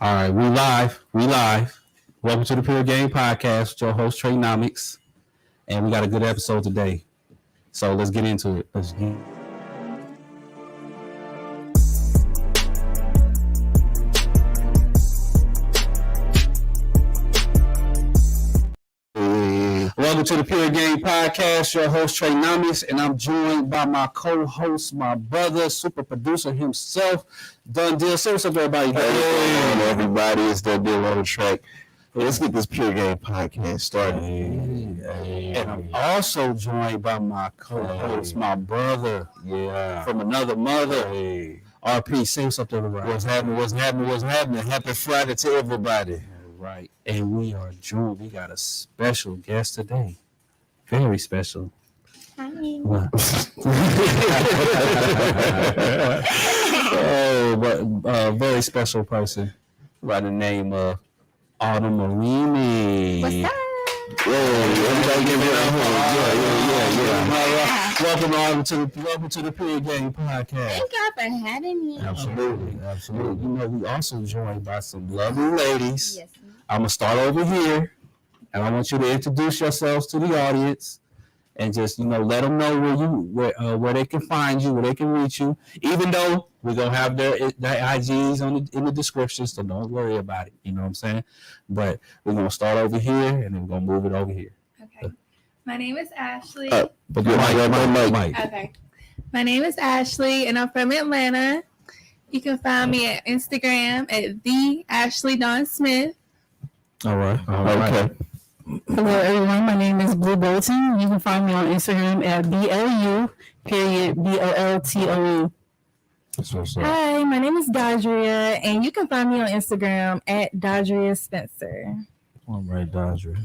All right, we live. We live. Welcome to the Pure Game Podcast with your host, Treynomics. And we got a good episode today. So let's get into it. Welcome to the Pure Game Podcast, your host, Treynomics, and I'm joined by my co-host, my brother, super producer himself, Done Deal. Say what's up, everybody. Hey, everybody, it's Done Deal on the track. Let's get this Pure Game Podcast started. And I'm also joined by my co-host, my brother, from another mother. RP, say what's up to everybody. What's happening? Happy Friday to everybody. Right, and we are joined. We got a special guest today, very special. Hi. Very special person by the name of Marini. What's up? Everybody give it up. Welcome to the Pure Game Podcast. Thank y'all for having me. Absolutely. You know, we also joined by some lovely ladies. Yes. I'm gonna start over here, and I want you to introduce yourselves to the audience, and just let them know where they can find you, where they can reach you. Even though we're gonna have their IGs in the description, so don't worry about it. You know what I'm saying? But we're gonna start over here, and then we're gonna move it over here. Okay. My name is Ashley. Mike. Okay. My name is Ashley, and I'm from Atlanta. You can find me at Instagram at the Ashley Dawn Smith. All right. Okay. Hello, everyone. My name is Blue Bolton. You can find me on Instagram at BLU_BOLTOE. That's what's up. Hi, my name is Dodria, and you can find me on Instagram at Dodria Spencer. All right, Dodger.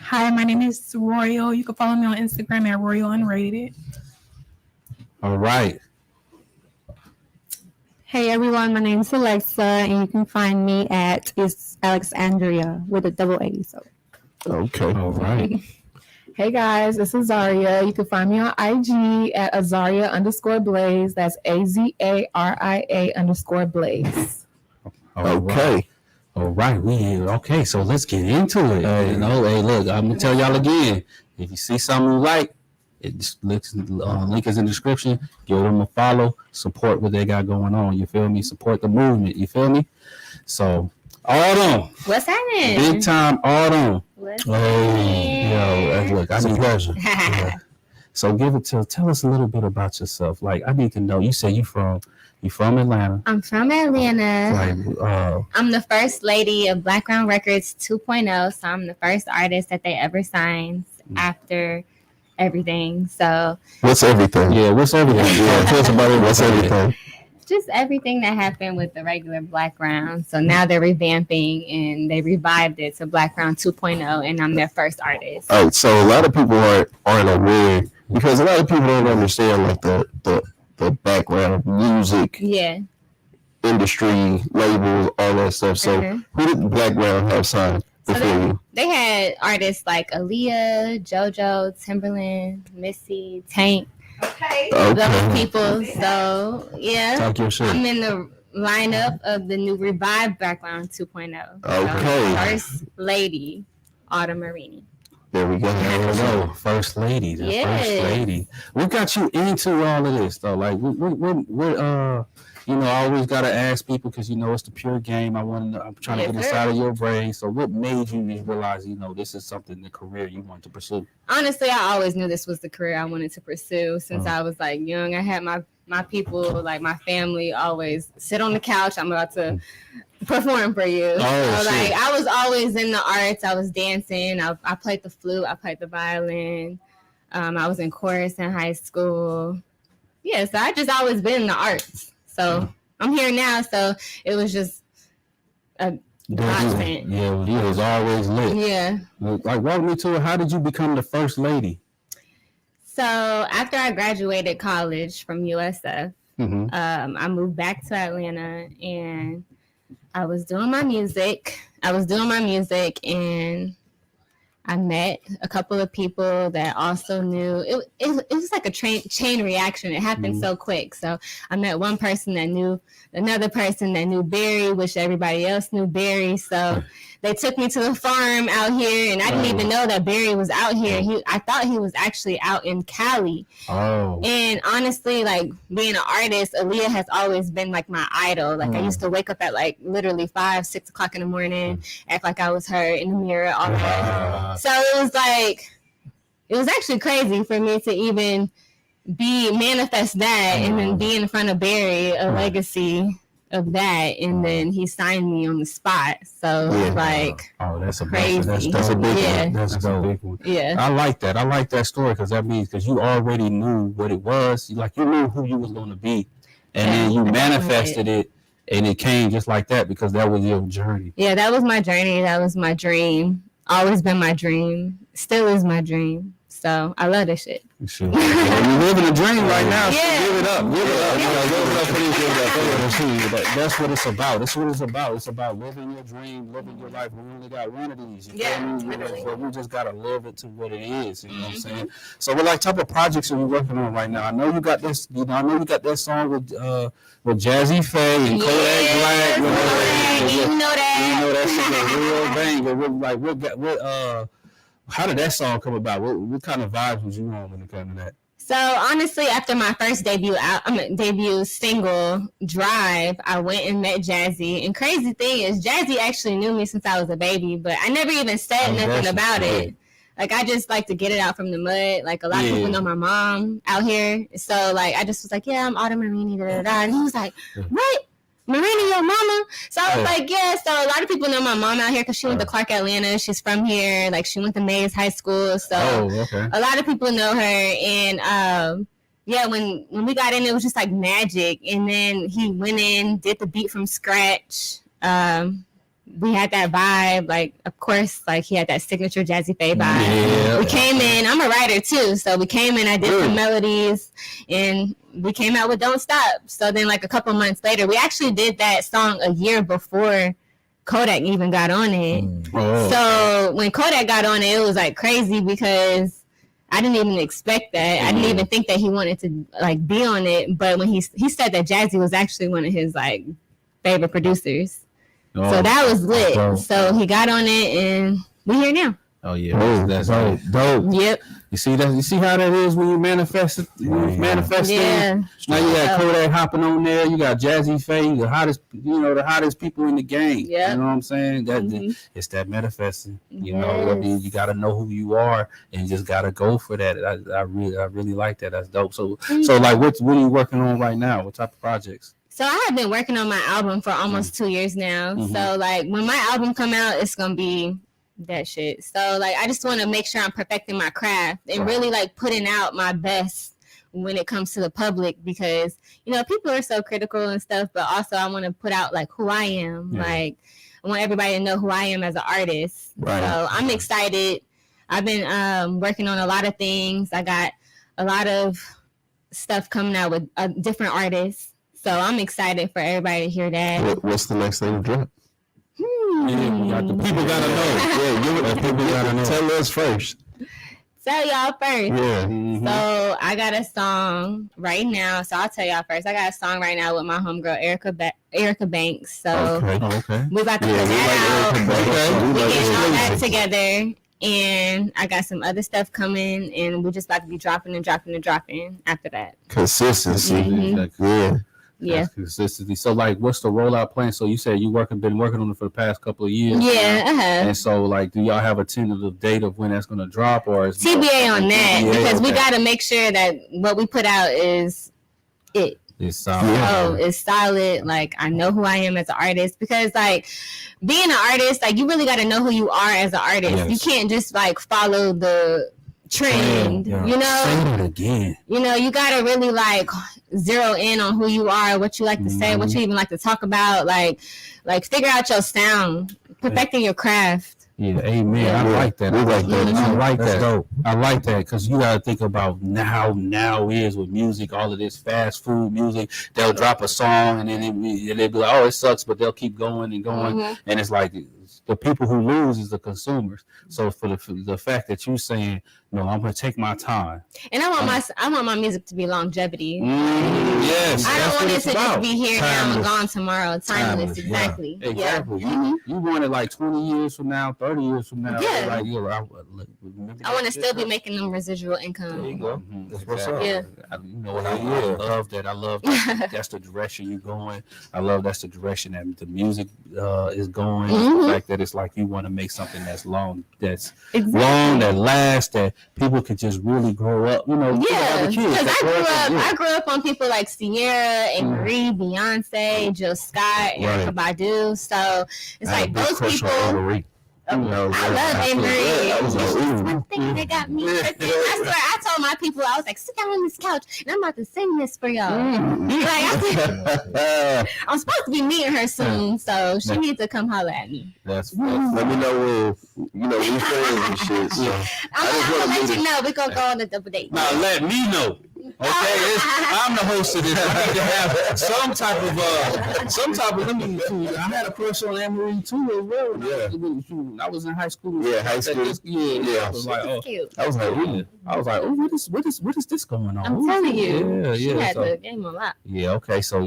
Hi, my name is Royal. You can follow me on Instagram at Royal Unrated. All right. Hey, everyone. My name is Alexa, and you can find me at Alexandria with a double A. So. Okay. All right. Hey guys, this is Zaria. You can find me on IG at Azaria_Blaze. That's AZARIA_Blaze. Okay. All right. Okay. So let's get into it. Hey, look, I'm gonna tell y'all again. If you see something you like, link is in the description. Give them a follow. Support what they got going on. You feel me? Support the movement. You feel me? So, Autumn. What's happening? Big time Autumn. What's Look, It's a pleasure. So tell us a little bit about yourself. Like, I need to know. You say you from Atlanta. I'm from Atlanta. Like, I'm the first lady of Blackground Records 2.0, so I'm the first artist that they ever signed after everything. So What's everything? yeah. What's everything? Tell us about it. What's everything? just everything that happened with the regular Blackground. So now they're revamping and they revived it to Blackground 2.0, and I'm their first artist. All right, so a lot of people aren't aware because a lot of people don't understand like the background, music, industry, labels, all that stuff. So who did Blackground have signed before you? They had artists like Aaliyah, JoJo, Timberland, Missy, Tank. Those people. So Talk your shit. I'm in the lineup of the new revived Background 2.0. Okay. So, first lady, Autumn Marini. There we go. First lady. Yes. First lady. What got you into all of this though? Like, what I always gotta ask people because it's the pure game. I'm trying to get inside of your brain. So, what made you realize this is something, the career you want to pursue? Honestly, I always knew this was the career I wanted to pursue since I was like young. I had my people, like my family, always sit on the couch. I'm about to perform for you. I was always in the arts. I was dancing. I played the flute. I played the violin. I was in chorus in high school. Yeah, so I just always been in the arts. So I'm here now. So it was just a godsend. Yeah, you was always lit. Yeah. Like, walk me to it. How did you become the first lady? So after I graduated college from USF, I moved back to Atlanta and I was doing my music. And I met a couple of people that also knew. It was like a chain reaction. It happened so quick. So I met one person that knew another person that knew Barry, which everybody else knew Barry. So they took me to the farm out here, and I didn't even know that Barry was out here. I thought he was actually out in Cali. Oh. And honestly, like being an artist, Aaliyah has always been like my idol. Like I used to wake up at like literally 5, 6 o'clock in the morning, act like I was her in the mirror, all that. So it was actually crazy for me to even manifest that and then be in front of Barry, a legacy of that, and then he signed me on the spot. So like, that's crazy. That's a big one. That's a big one. Yeah, I like that story because that means because you already knew what it was. Like you knew who you was going to be, and then you manifested it. And it came just like that because that was your journey. Yeah, that was my journey. That was my dream. Always been my dream. Still is my dream. So I love this shit. Sure. You're living a dream right now. Yeah. So give it up. Give it up. That's what it's about. That's what it's about. It's about living your dream, living your life. We only got one of these. So we just gotta live it to what it is. You know what I'm saying? So what type of projects are you working on right now? I know you got this. I know you got that song with Jazzy Faye and Kodak Black. You know that. You know that's a real bang. How did that song come about? What kind of vibes was you on when it came to that? So honestly, after my first debut single, Drive, I went and met Jazzy. And crazy thing is, Jazzy actually knew me since I was a baby, but I never even said nothing about it. Like I just like to get it out from the mud. Like a lot of people know my mom out here, so like I just was like, yeah, I'm Autumn Marini, and he was like, what? Marini, your mama? So I was like, yeah. So a lot of people know my mom out here because she went to Clark, Atlanta. She's from here. Like she went to Mays High School. So a lot of people know her. And when we got in, it was just like magic. And then he went in, did the beat from scratch. We had that vibe, like of course, like he had that signature Jazzy Faye vibe. Yeah. We came in. I'm a writer too, so we came in. I did some melodies, and we came out with "Don't Stop." So then, like a couple months later, we actually did that song a year before Kodak even got on it. So when Kodak got on it, it was like crazy because I didn't even expect that. I didn't even think that he wanted to like be on it. But when he said that Jazzy was actually one of his like favorite producers. So that was lit. So he got on it, and we're here now. Oh yeah, that's dope. Yep. You see that? You see how that is when you manifest it. Yeah. Now you got Kodak hopping on there. You got Jazzy Faye, the hottest people in the game. Yeah. You know what I'm saying? That it's that manifesting. You know, you got to know who you are and just got to go for that. I really like that. That's dope. So like, what are you working on right now? What type of projects? So I have been working on my album for almost 2 years now. So like when my album come out, it's gonna be that shit. So like I just want to make sure I'm perfecting my craft and really like putting out my best when it comes to the public, because people are so critical and stuff, but also I want to put out like who I am. Like I want everybody to know who I am as an artist. So I'm excited. I've been working on a lot of things. I got a lot of stuff coming out with different artists. So I'm excited for everybody to hear that. What's the next thing to drop? People gotta know. People gotta know. Tell us first. Tell y'all first. Yeah. So I got a song right now. So I'll tell y'all first. I got a song right now with my homegirl Erica Banks. So we about to put that out. We getting all that together. And I got some other stuff coming, and we're just about to be dropping after that. Consistency. Yeah. Consistency. So like, what's the rollout plan? So you said been working on it for the past couple of years. Yeah. And so like, do y'all have a tentative date of when that's going to drop, or is TBA on that? Because we got to make sure that what we put out is it. It's solid. It's solid. Like I know who I am as an artist, because like being an artist, like you really got to know who you are as an artist. Yes. You can't just like follow the trend. Say it again. You gotta really like zero in on who you are, what you like to say, what you even like to talk about, like figure out your sound, perfecting your craft. Yeah, amen. Yeah. I like that. I like that. Dope. I like that, because you gotta think about now is with music, all of this fast food music. They'll drop a song and then they'll be like, oh, it sucks, but they'll keep going and going. And it's like the people who lose is the consumers. So for the fact that you saying, no, I'm gonna take my time, and I want my music to be longevity. Yes, I don't want it to just be here now and Timeless. gone tomorrow. Timeless, exactly. Yeah. Exactly. You want it like 20 years from now, 30 years from now. Yeah. Like, I want to still be making them residual income. There you go. Mm-hmm. That's what's up. Yeah. You know what I love that. I love that's the direction you're going. I love that's the direction that the music is going. The fact that it's like you want to make something that's long, that lasts, that people can just really grow up. You know, yeah. Because I grew up on people like Sierra and Marie, Beyonce, Jill Scott, Erykah Badu. So it's like those people. I love Marie. I think they got me. I swear, I told my people, I was like, sit down on this couch, and I'm about to sing this for y'all. I'm supposed to be meeting her soon, so she needs to come holler at me. Let me know when, we friends and shit. So I'm gonna let you know. We're gonna go on a double date. Now let me know. Okay, I'm the host of this. I need to have some type of. I had a crush on Marini too as well. Yeah, I was in high school. Yeah, high school. I was like, what is this going on? I'm telling you. Yeah. She had the game a lot. Yeah. Okay. So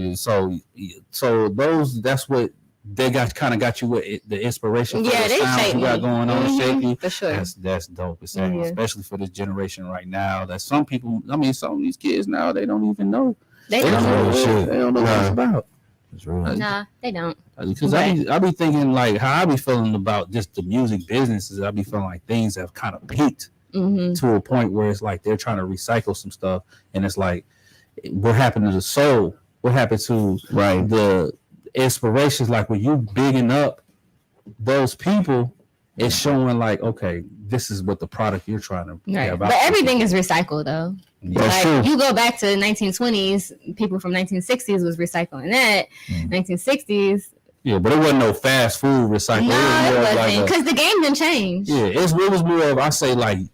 those. That's what. They got you with the inspiration for the sound you got going on, shaky. For sure. That's dope. It's especially for this generation right now. That some people, some of these kids now, they don't even know. They don't know what it's about. That's right. Nah, they don't. Because I be thinking like how I be feeling about just the music businesses. I be feeling like things have kind of peaked to a point where it's like they're trying to recycle some stuff, and it's like, what happened to the soul? What happened to the inspirations? Like when you bigging up those people, it's showing like, okay, this is what the product you're trying to about. But everything is recycled though. That's true. You go back to the 1920s, people from 1960s was recycling that. 1960s. Yeah, but it wasn't no fast food recycling. No, it wasn't, because the game didn't change. Yeah, it was more of, I say, like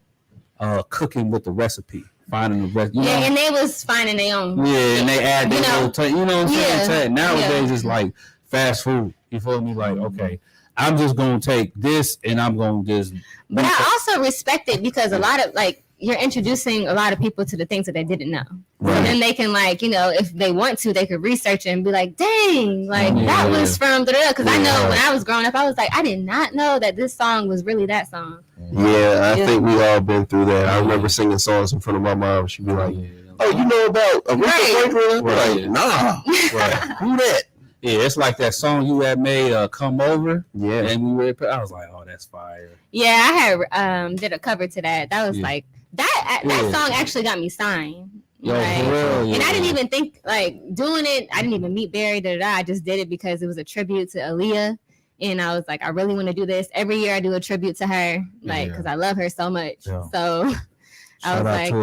cooking with the recipe. Finding the rest, and they was finding their own. Yeah, and they add their little what I'm saying? Nowadays, it's like fast food. You feel me? Like, okay, I'm just gonna take this and I'm gonna just. But I also respect it because a lot of you're introducing a lot of people to the things that they didn't know. Right. So then they can if they want to, they could research it and be like, dang, that was from because I know when I was growing up, I was like, I did not know that this song was really that song. Yeah, I think we all been through that. I remember singing songs in front of my mom. She'd be like, "Oh, you know about Aretha Franklin?" Like, nah, who that? Yeah, it's like that song you had made, "Come Over." Yeah, and I was like, "Oh, that's fire." Yeah, I had did a cover to that. That was like that song actually got me signed. Yo, and I didn't even think doing it. I didn't even meet Barry. I just did it because it was a tribute to Aaliyah. And I was like, I really want to do this. Every year I do a tribute to her, because I love her so much. Yeah. So I was like,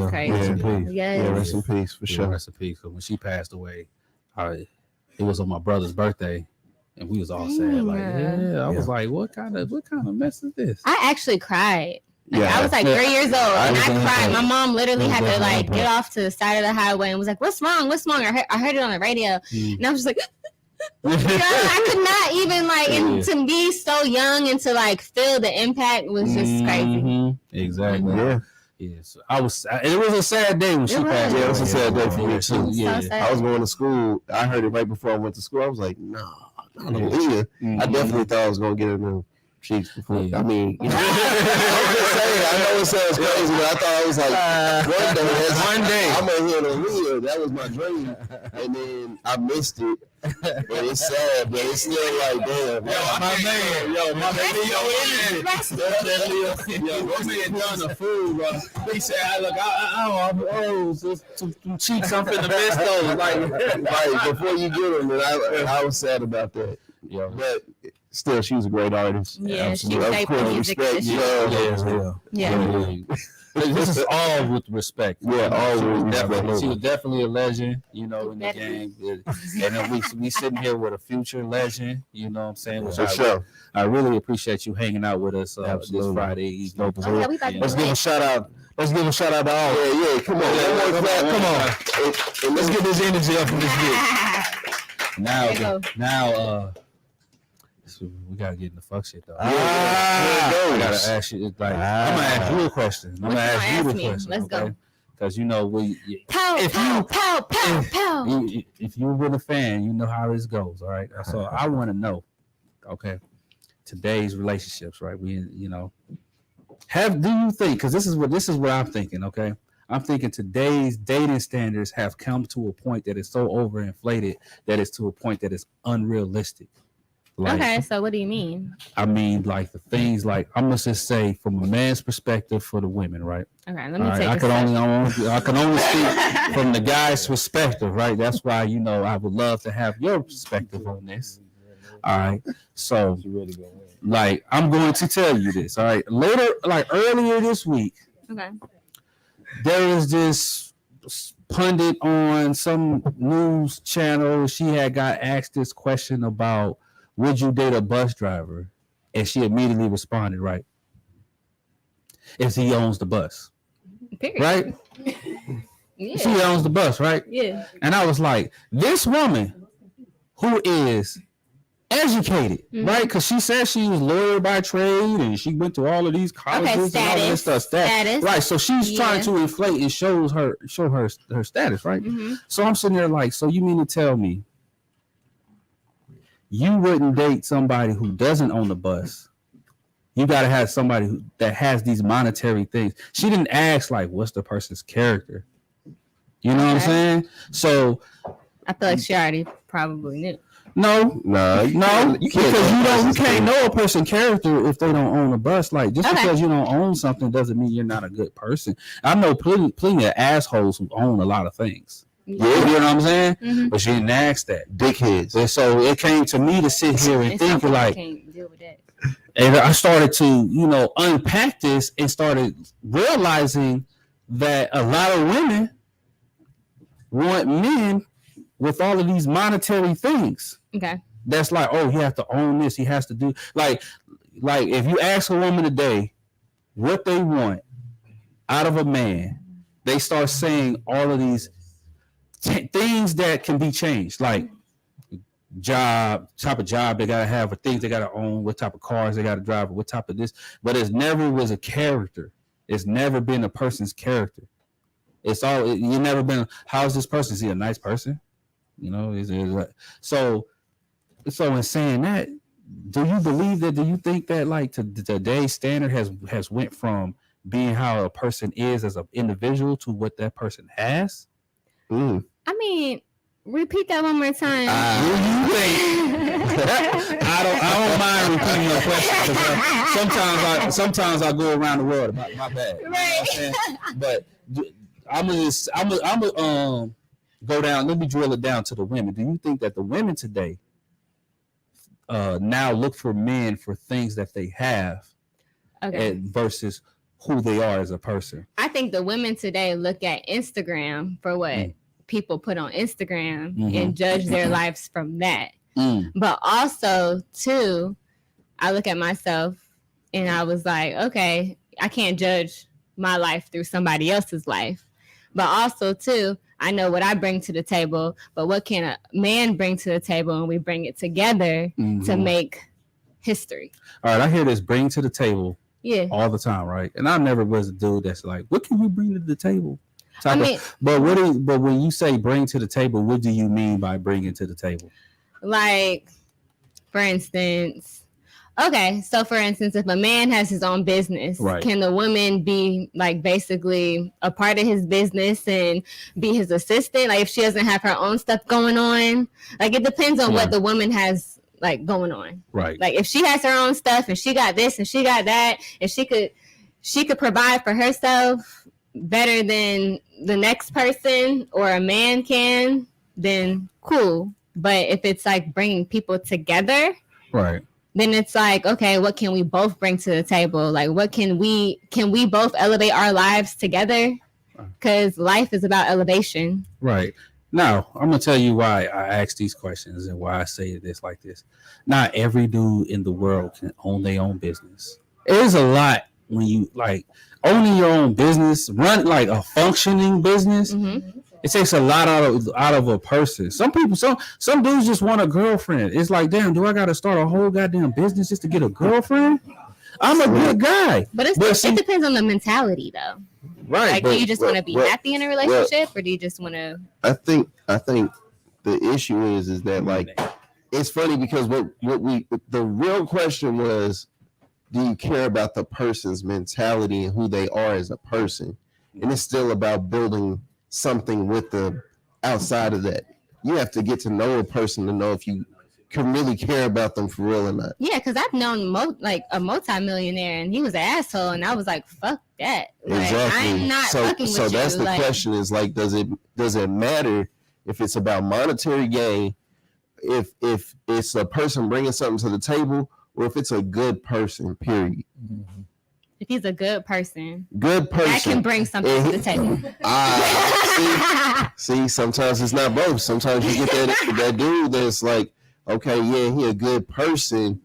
crazy. Rest in peace. Yes. Yeah, rest in peace for sure. Rest in peace. Because when she passed away, it was on my brother's birthday, and we was all sad. Like, I was like, what kind of mess is this? I actually cried. I was like 3 years old, and I cried. My mom literally had to get off to the side of the highway and was like, "What's wrong? What's wrong?" I heard it on the radio, and I was just like. I could not even and to be so young and to feel the impact was just crazy. Exactly. Yeah. Yes. It was a sad day when she passed. Yeah, it was a sad day for me too. Yeah. So I was going to school. I heard it right before I went to school. I was like, nah, not Aaliyah. I definitely thought I was gonna get her new cheeks before. I mean, I'm just saying, I know it sounds crazy, but I thought I was like, one day I'm gonna hear Aaliyah. That was my dream, and then I missed it. But it's sad, but it's still like, damn. My man done a fool, bro. He said, I'm some cheeks I'm finna miss those. Like, before you get them, and I was sad about that. Yeah, but still, she was a great artist. Yeah, she shaped the music. Yeah. This is all with respect. Yeah, all with respect. She was definitely a legend, in the game. And then we sitting here with a future legend, you know what I'm saying? For sure. I really appreciate you hanging out with us this Friday evening. Let's give a shout out. Let's give a shout out to all. Yeah, come on. Come on. And let's get this energy up from this bit. Now, So we gotta get in the fuck shit though. I gotta ask you. Like, I'm gonna ask you a question. I'm gonna ask you the question. Let's go. Because you know if you've been a fan, you know how this goes. All right. So I want to know. Okay. Today's relationships, right? Do you think? Because this is what I'm thinking. Okay. I'm thinking today's dating standards have come to a point that is so overinflated that it's to a point that is unrealistic. Like, okay, so what do you mean? I mean, like the things, like I'm gonna just say from a man's perspective for the women, right? Okay, let me take. I can only speak from the guy's perspective, right? That's why I would love to have your perspective on this. All right, so like I'm going to tell you this. All right, earlier this week, okay, there was this pundit on some news channel. She had got asked this question about, would you date a bus driver? And she immediately responded, right? If he owns the bus. Period. Right? Yeah. She owns the bus, right? Yeah. And I was like, this woman who is educated, right? Because she said she was lawyer by trade and she went to all of these colleges and all this stuff. Status. Right. So she's trying to inflate and show her status, right? Mm-hmm. So I'm sitting there like, so you mean to tell me you wouldn't date somebody who doesn't own the bus? You got to have somebody that has these monetary things. She didn't ask, like, what's the person's character? You know what I'm saying? So I feel like she already probably knew. No, you can't know a person's character if they don't own a bus. Like, just because you don't own something doesn't mean you're not a good person. I know plenty of assholes who own a lot of things. Yeah. You know what I'm saying? Mm-hmm. But she didn't ask that. Dickheads. And so it came to me to sit here and think like, can't deal with that. And I started to, unpack this and started realizing that a lot of women want men with all of these monetary things. Okay. That's like, oh, he has to own this. He has to do like if you ask a woman today what they want out of a man, they start saying all of these things that can be changed, like type of job they gotta have, or things they gotta own, what type of cars they gotta drive, or what type of this. But it never was a character. It's never been a person's character. You never been. How's this person? Is he a nice person? So in saying that, do you believe that? Do you think that like today's standard has went from being how a person is as an individual to what that person has? I mean, repeat that one more time. I don't mind repeating your question. Sometimes I go around the world about my bad. Right. But I'm gonna go down. Let me drill it down to the women. Do you think that the women today now look for men for things that they have, versus who they are as a person? I think the women today look at Instagram for what people put on Instagram and judge their lives from that. But also, too, I look at myself and I was like, okay, I can't judge my life through somebody else's life. But also, too, I know what I bring to the table, but what can a man bring to the table, and we bring it together to make history. All right, I hear this bring to the table all the time, right? And I never was a dude that's like, what can we bring to the table? But when you say bring to the table, what do you mean by bringing to the table? Like, for instance, if a man has his own business, can the woman be like basically a part of his business and be his assistant? Like if she doesn't have her own stuff going on, like it depends on what the woman has like going on. Right. Like if she has her own stuff and she got this and she got that, and she could provide for herself better than the next person or a man can, then cool. But if it's like bringing people together, right, then it's like, okay, what can we both bring to the table? Like, what can we both elevate our lives together? Because life is about elevation. Right. Now, I'm going to tell you why I ask these questions and why I say this like this. Not every dude in the world can own their own business. It is a lot when you like owning your own business, run like a functioning business. It takes a lot out of a person. Some people, some dudes just want a girlfriend. It's like, damn, do I got to start a whole goddamn business just to get a girlfriend? I'm a good guy. But it depends on the mentality, though. Right. Like, do you just want to be happy in a relationship, or do you just want to? I think the issue is that, like, it's funny because the real question was, do you care about the person's mentality and who they are as a person? And it's still about building something with the outside of that. You have to get to know a person to know if you can really care about them for real or not. Yeah, because I've known a multimillionaire, and he was an asshole, and I was like, fuck that. Like, Exactly. I'm not fucking with you. So that's the question is, like, does it matter if it's about monetary gain, if it's a person bringing something to the table, or if it's a good person, period? If he's a good person, that can bring something to the table. See, sometimes it's not both. Sometimes you get that dude that's like, okay, yeah, he a good person,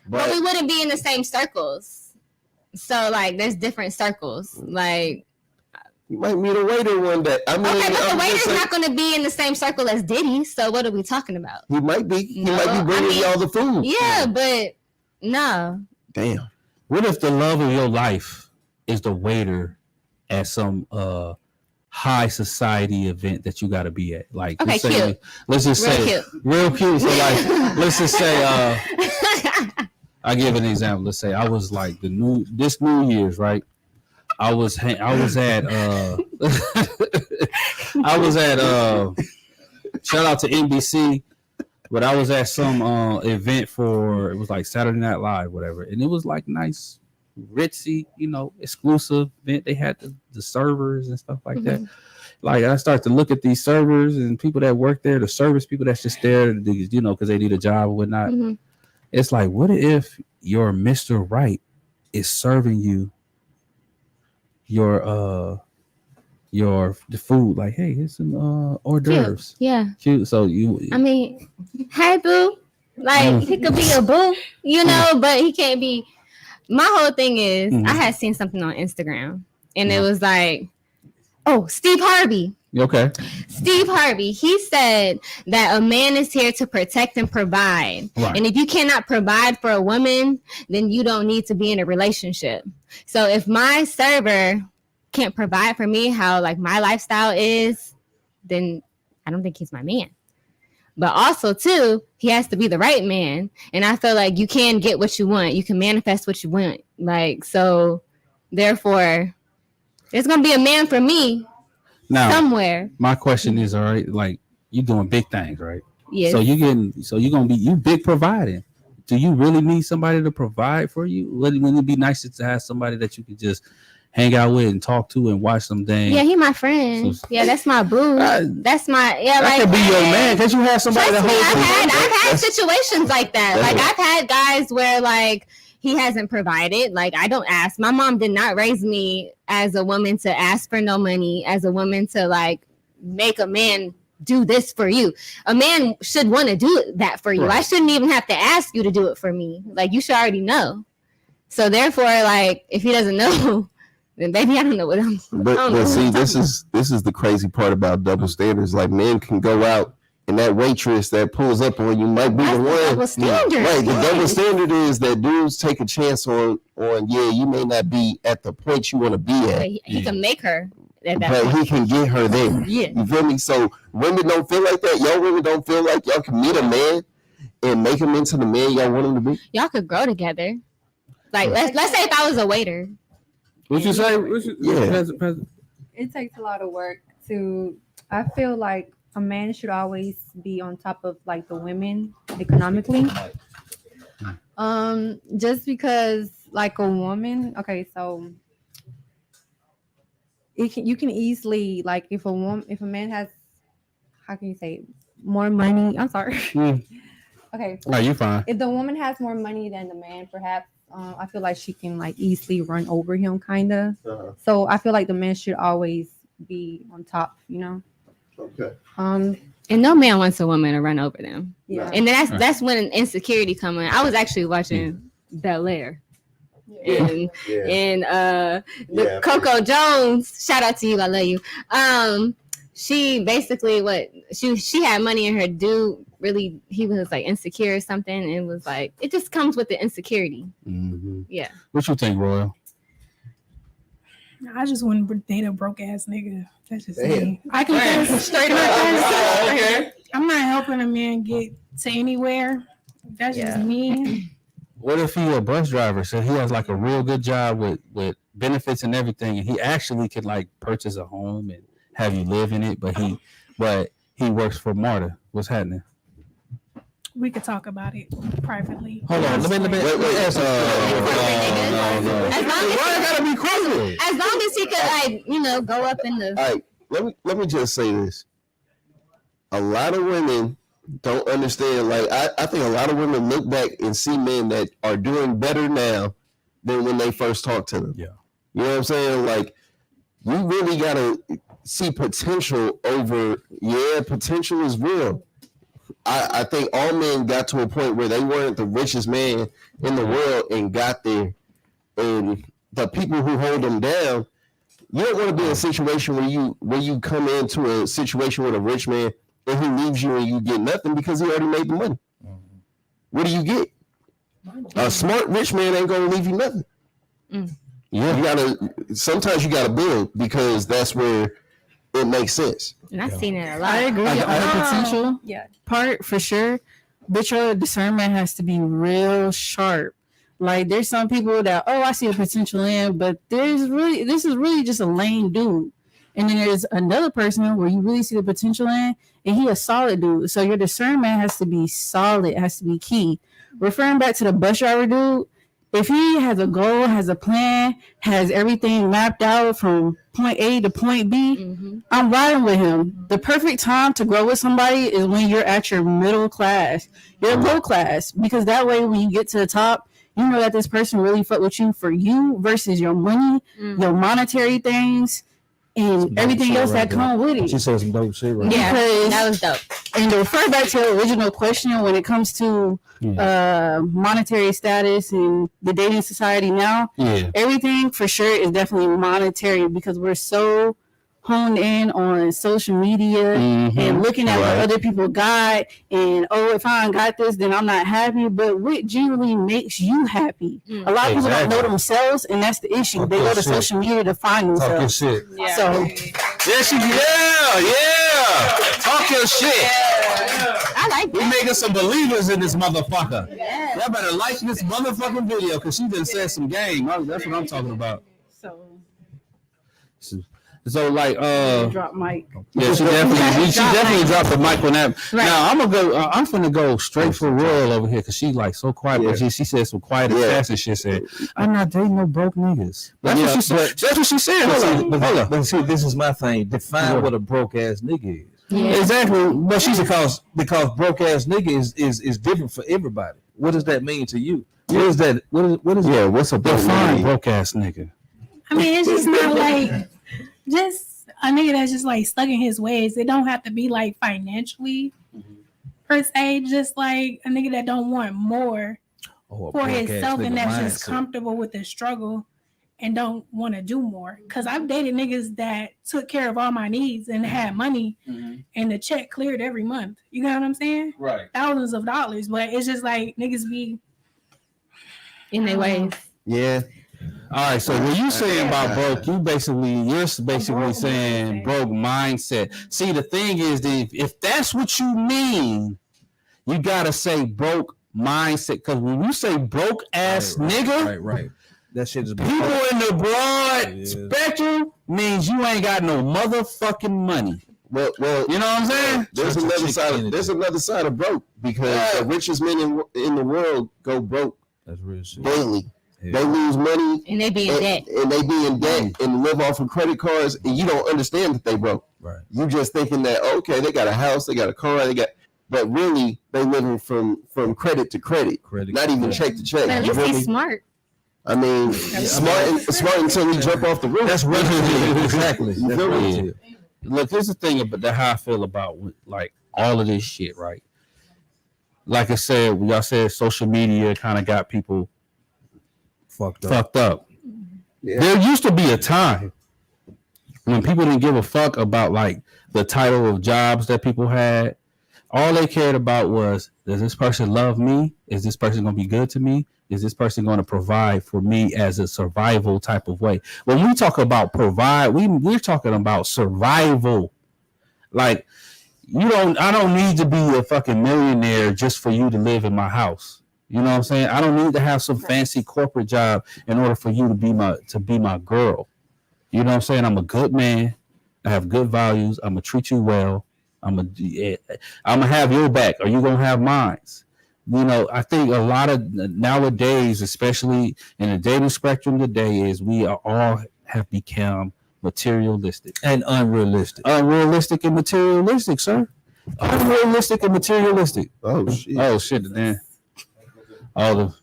but we wouldn't be in the same circles. So, like, there's different circles. Like, you might meet a waiter one day. I mean, okay, but the waiter's not going to be in the same circle as Diddy. So, what are we talking about? He might be. He might be bringing y'all the food. Yeah, but no. Damn. What if the love of your life is the waiter at some high society event that you got to be at? Like, okay, cute. Let's just say real cute. So, like, let's just say, I give an example. Let's say I was like this New Year's, right? I was at shout out to NBC, but I was at some event for, it was like Saturday Night Live, whatever, and it was like nice, ritzy, exclusive event. They had the servers and stuff like that. Like, I start to look at these servers and people that work there, the service people that's just there, because they need a job or whatnot. It's like, what if your Mr. Right is serving you the food, like, hey, here's some hors d'oeuvres. Yeah. Cute. So I mean, hey boo. Like, he could be a boo, but he can't be. My whole thing is, I had seen something on Instagram, and it was like, oh, Steve Harvey. Okay. Steve Harvey, he said that a man is here to protect and provide. Right. And if you cannot provide for a woman, then you don't need to be in a relationship. So if my server can't provide for me how, like, my lifestyle is, then I don't think he's my man. But also, too, he has to be the right man. And I feel like you can get what you want. You can manifest what you want. Like, so therefore, there's going to be a man for me. Now, somewhere. My question is, all right, like, you doing big things, right? Yes. So you're gonna be big providing. Do you really need somebody to provide for you? Wouldn't it be nicer to have somebody that you could just hang out with and talk to and watch some things? Yeah, he my friend. Yeah, that's my boo. That's my that could be your man. Cause you have somebody to hold. I've had situations like that. Like, I've had guys where, like, he hasn't provided. Like, I don't ask. My mom did not raise me as a woman to ask for no money, as a woman to, like, make a man do this for you. A man should want to do that for you. Right. I shouldn't even have to ask you to do it for me. Like, you should already know. So therefore, like, if he doesn't know, then baby, I don't know what I'm. But see, this is the crazy part about double standards. Like, men can go out, and that waitress that pulls up on you might be the one. Double standard. Right. The double standard is that dudes take a chance on you may not be at the point you want to be at. He can make her at that but point. He can get her there. Yeah. You feel me? So women don't feel like that. Y'all women don't feel like y'all can meet a man and make him into the man y'all want him to be. Y'all could grow together. Like, let's say if I was a waiter. What you say? Yeah. It takes a lot of work to. I feel like a man should always be on top of, like, the women economically. Just because, like, a woman, okay, so you can easily, like, if a man has, how can you say, more money? I'm sorry. Okay. No, you fine. If the woman has more money than the man, perhaps I feel like she can, like, easily run over him, kind of. So I feel like the man should always be on top, Okay. And no man wants a woman to run over them. Yeah. And that's when insecurity come in. I was actually watching Bel Air. And Coco Jones, shout out to you, I love you. she basically she had money and her dude really he was like insecure or something, and it was like it just comes with the insecurity. Mm-hmm. Yeah. What you think, Royal? I just wouldn't date a broke ass nigga. That's just me. I can just straight up. Okay. I'm not helping a man get to anywhere. That's just me. What if he a bus driver? So he has like a real good job with benefits and everything, and he actually could like purchase a home and have you live in it, but he works for MARTA. What's happening? We could talk about it privately. Hold on, let me Wait. As long as he could like go up in the. All right, let me just say this. A lot of women don't understand. Like I think a lot of women look back and see men that are doing better now than when they first talked to them. Yeah, you know what I'm saying? Like you really gotta see potential over. Yeah, potential is real. I think all men got to a point where they weren't the richest man in the world and got there. And the people who hold them down, you don't want to be in a situation where you come into a situation with a rich man and he leaves you and you get nothing because he already made the money. Mm-hmm. What do you get? A smart rich man ain't gonna leave you nothing. Mm. Yeah, sometimes you gotta build because that's where it makes sense. And I've seen it a lot. I agree on the potential part for sure, but your discernment has to be real sharp. Like there's some people that I see the potential in, but this is really just a lame dude. And then there's another person where you really see the potential in, and he a solid dude. So your discernment has to be solid, has to be key. Referring back to the bus driver dude, if he has a goal, has a plan, has everything mapped out from point A to point B, I'm riding with him. The perfect time to grow with somebody is when you're at your middle class, your low class, because that way when you get to the top, you know that this person really fuck with you for you versus your money, your monetary things, and everything else that come with it. She said some dope shit, right? Yeah, that was dope. And to refer back to the original question, when it comes to monetary status and the dating society now, everything for sure is definitely monetary because we're so honed in on social media and looking at what other people got and if I ain't got this then I'm not happy, but what genuinely makes you happy? A lot of people don't know themselves, and that's the issue. They go to social media to find themselves. Talk your shit. Yeah. So talk your shit. I like that. We're making some believers in this motherfucker. Y'all better like this motherfucking video because she done said some game. That's what I'm talking about. So like drop mic. Yeah, she definitely dropped the mic on that. Right. Now I'm finna go straight for Royal over here because she like so quiet, but she said some quiet assassin shit. Said I'm not dating no broke niggas. That's what she said. That's what she said. But see, this is my thing. Define what a broke ass nigga is. Yeah. Exactly. But she's because broke ass nigga is different for everybody. What does that mean to you? What is that? What is what's a broke ass nigga? I mean, it's just not like just a nigga that's just like stuck in his ways. It don't have to be like financially per se, just like a nigga that don't want more for himself and that's just comfortable with the struggle and don't want to do more. Because I've dated niggas that took care of all my needs and had money and the check cleared every month. You know what I'm saying? Right. Thousands of dollars, but it's just like niggas be in their ways. Yeah. All right, so when you saying about broke, you're basically saying broke mindset. See, the thing is that if that's what you mean, you gotta say broke mindset. Because when you say broke ass nigga, right, that shit is people in the broad spectrum means you ain't got no motherfucking money. Well, you know what I'm saying? There's another side of broke because the richest men in the world go broke. That's real shit. Daily. Yeah. They lose money and they be in debt. And they be in debt and live off of credit cards, and you don't understand that they broke. Right. You just thinking that they got a house, they got a car, but really they living from credit to credit. Not even check to check. But at least he's smart. I mean, smart until we jump off the roof. That's right. Exactly. You feel me? Look, here's the thing about how I feel about like all of this shit, right? Like I said, y'all said social media kind of got people fucked up. Yeah. There used to be a time when people didn't give a fuck about like the title of jobs that people had, all they cared about was, does this person love me? Is this person going to be good to me? Is this person going to provide for me as a survival type of way? When we talk about provide, we're talking about survival. Like, I don't need to be a fucking millionaire just for you to live in my house. You know what I'm saying? I don't need to have some fancy corporate job in order for you to be my girl. You know what I'm saying? I'm a good man. I have good values. I'm gonna treat you well. I'm gonna have your back, or you gonna have mine. You know, I think a lot of nowadays, especially in the dating spectrum today, is we are all have become materialistic and unrealistic. Unrealistic and materialistic, sir. Unrealistic and materialistic. Oh shit. Oh shit, man. All the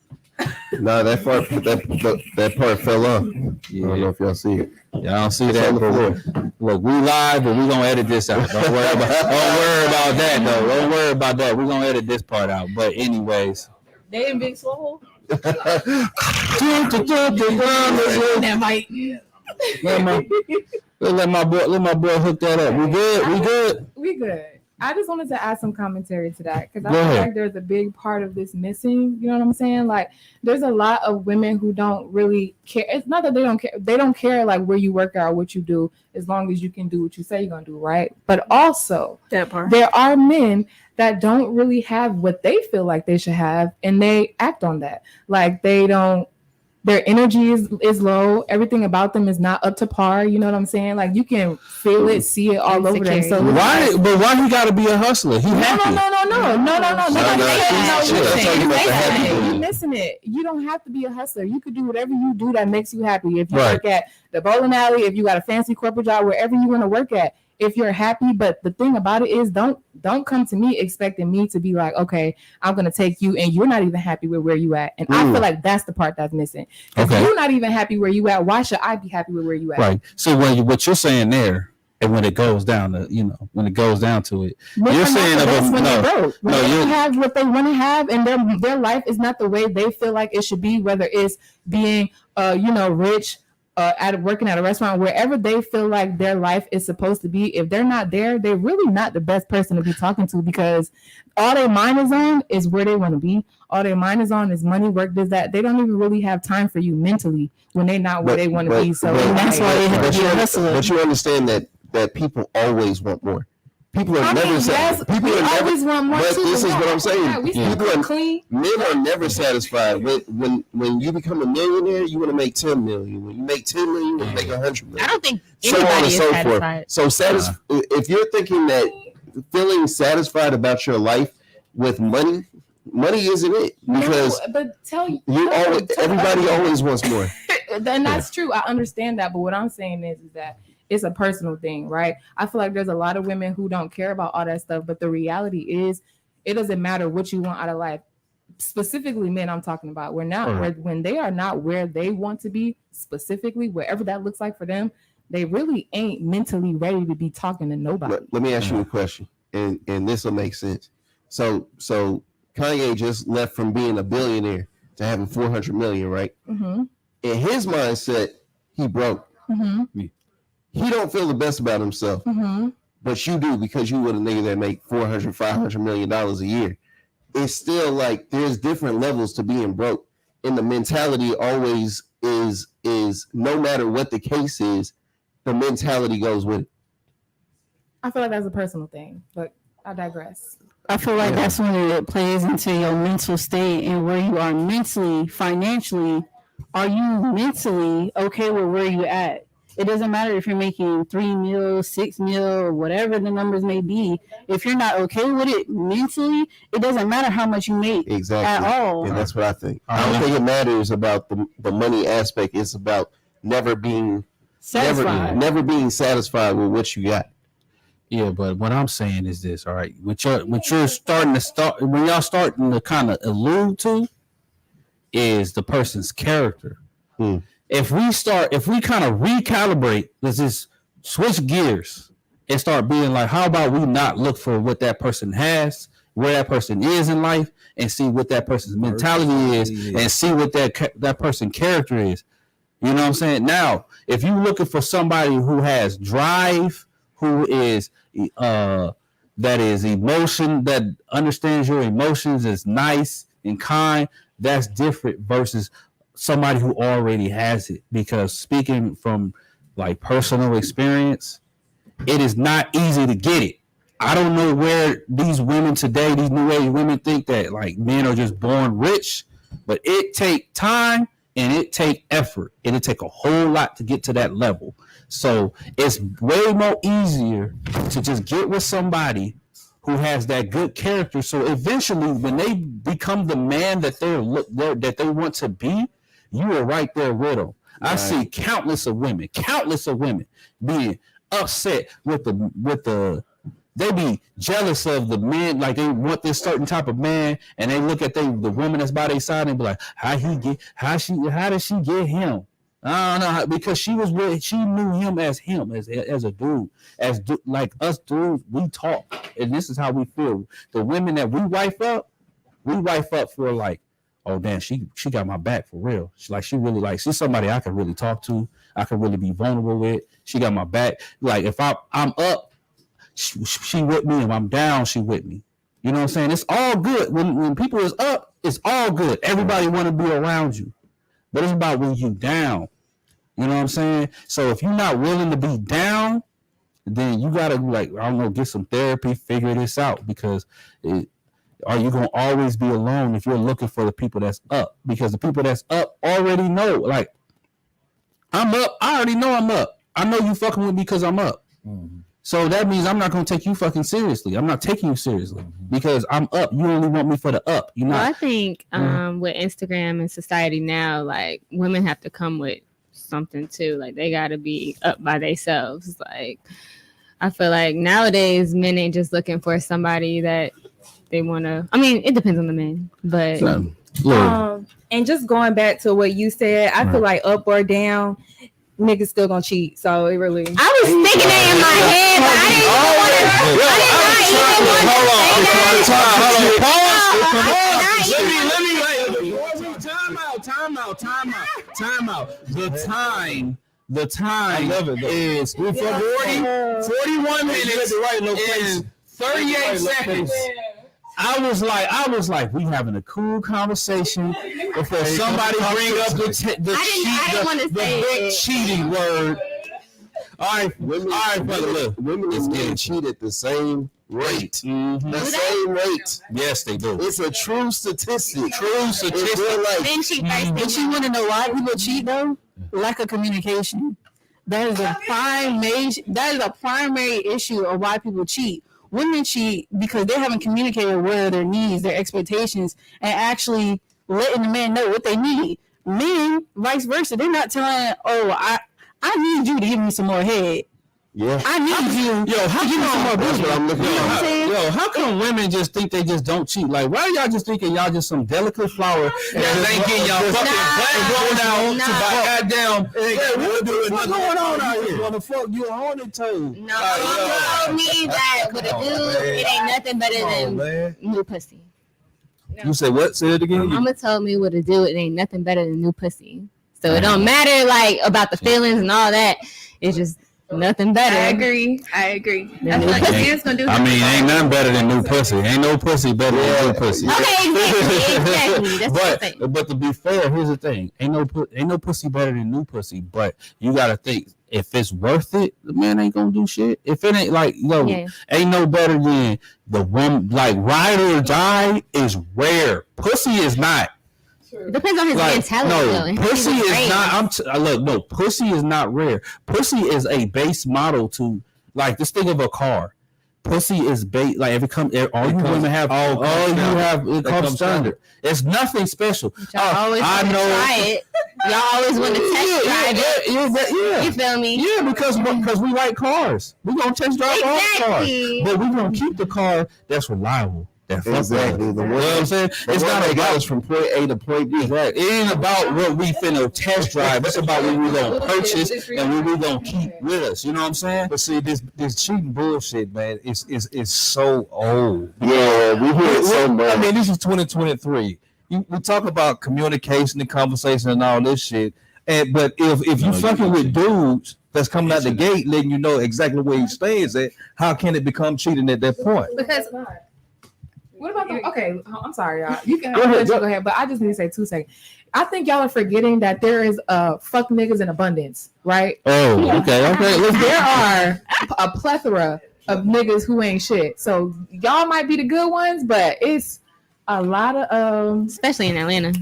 nah, that part fell off. Yeah. I don't know if y'all see it. Y'all don't see that. Look, we live, but we gonna edit this out. Don't worry about that though. Don't worry about that. We're gonna edit this part out. But anyways. They in Big Swole. That might. Let my boy hook that up. We good. I just wanted to add some commentary to that because I feel like there's a big part of this missing. You know what I'm saying? Like, there's a lot of women who don't really care. It's not that they don't care. They don't care like where you work or what you do, as long as you can do what you say you're gonna do, right? But also, that part. There are men that don't really have what they feel like they should have, and they act on that. Like they don't. Their energy is low. Everything about them is not up to par. You know what I'm saying? Like you can feel it, see it all over them. So why he got to be a hustler? He happy. No. You're missing it. You don't have to be a hustler. You could do whatever you do that makes you happy. If you work at the bowling alley, if you got a fancy corporate job, wherever you want to work at, if you're happy. But the thing about it is, don't come to me expecting me to be like, okay, I'm gonna take you, and you're not even happy with where you at. And I feel like that's the part that's missing. If you're not even happy where you at, why should I be happy with where you at? Right. So what you're saying there, and when it goes down to, when it goes down to it, you're saying when they have what they want to have, and their life is not the way they feel like it should be, whether it's being rich, working at a restaurant, wherever they feel like their life is supposed to be. If they're not there, they're really not the best person to be talking to, because all their mind is on is where they want to be. All their mind is on is money, work, this, that. They don't even really have time for you mentally when they're not where they want to be. So that's why they have to be a hustler. But you understand that people always want more. People are never satisfied. People always want more. But this is what I'm saying. Men are never satisfied. When you become a millionaire, you want to make 10 million. When you make 10 million, you want to make 100 million. I don't think anybody is satisfied. So if you're thinking that feeling satisfied about your life with money isn't it, because everybody always wants more. And that's true. I understand that, but what I'm saying is that it's a personal thing, right? I feel like there's a lot of women who don't care about all that stuff, but the reality is it doesn't matter what you want out of life. Specifically men I'm talking about. When they are not where they want to be, specifically wherever that looks like for them, they really ain't mentally ready to be talking to nobody. Let me ask you a question, and this will make sense. So Kanye just left from being a billionaire to having 400 million, right? Mm-hmm. In his mindset, he broke. Mm-hmm. He don't feel the best about himself, but you do, because you would a nigga that make $400-500 million a year. It's still like there's different levels to being broke, and the mentality always is no matter what the case is, the mentality goes with it. I feel like that's a personal thing, but I digress. I feel like that's when it plays into your mental state and where you are mentally, financially. Are you mentally okay with where you at? It doesn't matter if you're making 3 mil, 6 mil, or whatever the numbers may be. If you're not okay with it mentally, it doesn't matter how much you make at all. And that's what I think. I don't think it matters about the money aspect. It's about never being satisfied. Never being satisfied with what you got. Yeah, but what I'm saying is this, all right? When y'all starting to kind of allude to is the person's character. If we kind of recalibrate, let's just switch gears and start being like, how about we not look for what that person has, where that person is in life, and see what that person's mentality is, and see what that person's character is. You know what I'm saying? Now, if you're looking for somebody who has drive, who is that is emotion, that understands your emotions, is nice and kind, that's different versus somebody who already has it. Because speaking from like personal experience, it is not easy to get it. I don't know where these women today, these new age women, think that like men are just born rich, but it take time and it take effort and it take a whole lot to get to that level. So it's way more easier to just get with somebody who has that good character. So eventually, when they become the man that that they want to be, you are right there with them. Right. I see countless of women being upset with the. They be jealous of the men, like they want this certain type of man, and they look at the woman that's by their side and be like, how did she get him? I don't know because she knew him as a dude, like us dudes, we talk, and this is how we feel. The women that we wife up for like, oh damn, she got my back for real. She's somebody I can really talk to, I can really be vulnerable with. She got my back. Like if I'm up, she with me. If I'm down, she with me. You know what I'm saying? It's all good. When people is up, it's all good. Everybody want to be around you. But it's about when you down. You know what I'm saying? So if you're not willing to be down, then you got to get some therapy, figure this out. Because are you going to always be alone if you're looking for the people that's up? Because the people that's up already know, like, I'm up. I already know I'm up. I know you fucking with me because I'm up. Mm-hmm. So that means I'm not going to take you fucking seriously. I'm not taking you seriously because I'm up. You only want me for the up. You know. Well, I think with Instagram and society now, like women have to come with something too. Like they got to be up by themselves. Like I feel like nowadays men ain't just looking for somebody that they want to. I mean, it depends on the men, but and just going back to what you said, I feel like up or down, niggas still gonna cheat. So it really. I was thinking that in my head, but Time out. The time is 41 minutes and 38 seconds. I was like, we having a cool conversation before somebody bring up the big cheating word. All right, brother, look. Women is getting cheated the same rate. Mm-hmm. The same rate. Yes, they do. It's a true statistic. But you want to know why people cheat though? Lack of communication. That is a primary issue of why people cheat. Women cheat because they haven't communicated what are their needs, their expectations, and actually letting the man know what they need. Men, vice versa, they're not telling, I need you to give me some more head. Yeah. I need you. Yo, how give me some more business. How come women just think they just don't cheat? Like, why are y'all just thinking y'all just some delicate flower that ain't getting y'all fucking black out to buy goddamn? What's going on out here? Want to fuck you on it too? No, you told me that with a dude, it ain't nothing better than new pussy. No. You say what? Say it again. Mama told me with a dude, it ain't nothing better than new pussy. So it don't matter like about the feelings and all that. It's just nothing better. I agree. I feel like the man's gonna do. I mean, ain't nothing better than new pussy. Ain't no pussy better than new pussy. Okay, exactly. That's what I'm saying. But to be fair, here's the thing: ain't no pussy better than new pussy. But you gotta think if it's worth it, the man ain't gonna do shit. If it ain't ain't no better than the one like ride or die is rare. Pussy is not. It depends on his mentality. No, pussy is not. Pussy is not rare. Pussy is a base model to like just think of a car. Pussy is base like if it comes. All you women have all you have it comes standard. It's nothing special. Y'all always want to try it. Y'all always want to test drive it. Yeah. You feel me? Yeah, because we like cars. We gonna test drive all cars, but we gonna keep the car that's reliable. Exactly. You know what I'm saying? It's not about us from point A to point B. Right. It ain't about what we finna test drive. It's about what we gonna purchase and what we gonna keep with us. You know what I'm saying? But see, this cheating bullshit, man, is so old. Yeah, we hear it so much. I mean, this is 2023. We talk about communication and conversation and all this shit. But if you fucking with dudes that's coming out the gate, letting you know exactly where he stands at, how can it become cheating at that point? Because what about the? Okay, I'm sorry, y'all. You can go ahead, but I just need to say 2 seconds. I think y'all are forgetting that there is fuck niggas in abundance, right? Oh, okay. There are a plethora of niggas who ain't shit. So y'all might be the good ones, but it's a lot of especially in Atlanta.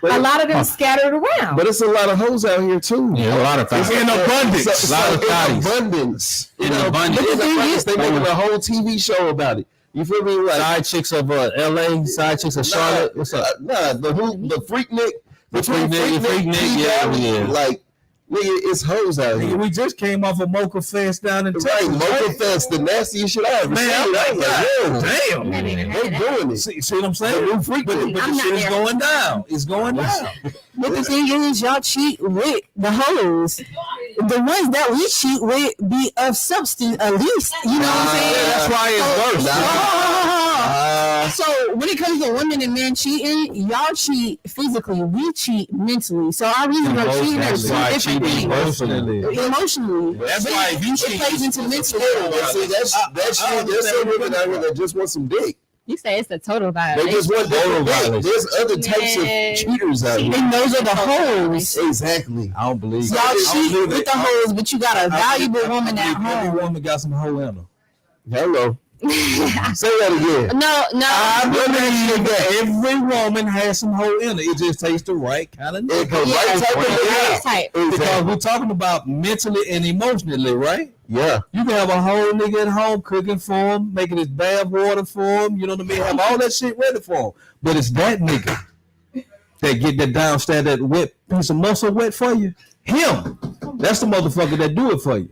But a lot of them scattered around. But it's a lot of hoes out here too. Yeah, a lot of things. In abundance. A lot of things. Abundance. In abundance. They making a whole TV show about it. You feel me? Like side chicks of LA, side chicks of Charlotte. What's up? The freak Nick. The freak Nick, yeah. Like, nigga, it's hoes out here. We just came off a Mocha Fest down in Texas. Right, Mocha Fest, the nastiest shit I ever seen. I was like, damn. They doing it. See what I'm saying? But the shit is going down. It's going down. But the thing is, y'all cheat with the hoes. The ones that we cheat with be of substance, at least. You know what I'm saying? That's why it's worse. So when it comes to women and men cheating, y'all cheat physically. We cheat mentally. So our reason for cheating is two different things. Emotionally. That's why you cheat. It plays into mental. See, that's some women out here that just want some dick. You say it's a total violation. They just want total violence. There's other types of cheaters out here. And those are the hoes. Exactly. I don't believe y'all cheat with the hoes, but you got a valuable woman at home. Every woman got some hoe in her. Hello. Say that again. No. I believe that every woman has some hoe in her. It just takes the right kind of nigga. Right type. Because we're talking about mentally and emotionally, right? Yeah. You can have a whole nigga at home cooking for him, making his bath water for him. You know what I mean? Have all that shit ready for him. But it's that nigga that get that downstairs, that wet piece of muscle wet for you. Him. That's the motherfucker that do it for you.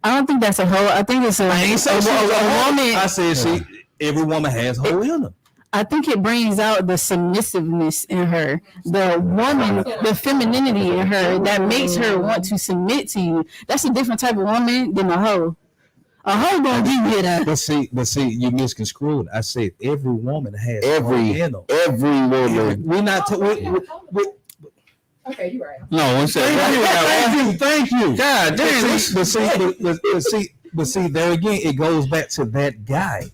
I don't think that's a hoe. I think it's a woman. I said, every woman has hoe in her. I think it brings out the submissiveness in her, the woman, the femininity in her that makes her want to submit to you. That's a different type of woman than a hoe. A hoe gonna give you that. But see, you misconstrued. I said every woman has every hoe in her. Every woman. We're not. Okay, you're right. No, thank you. God damn. But see, there again, it goes back to that guy.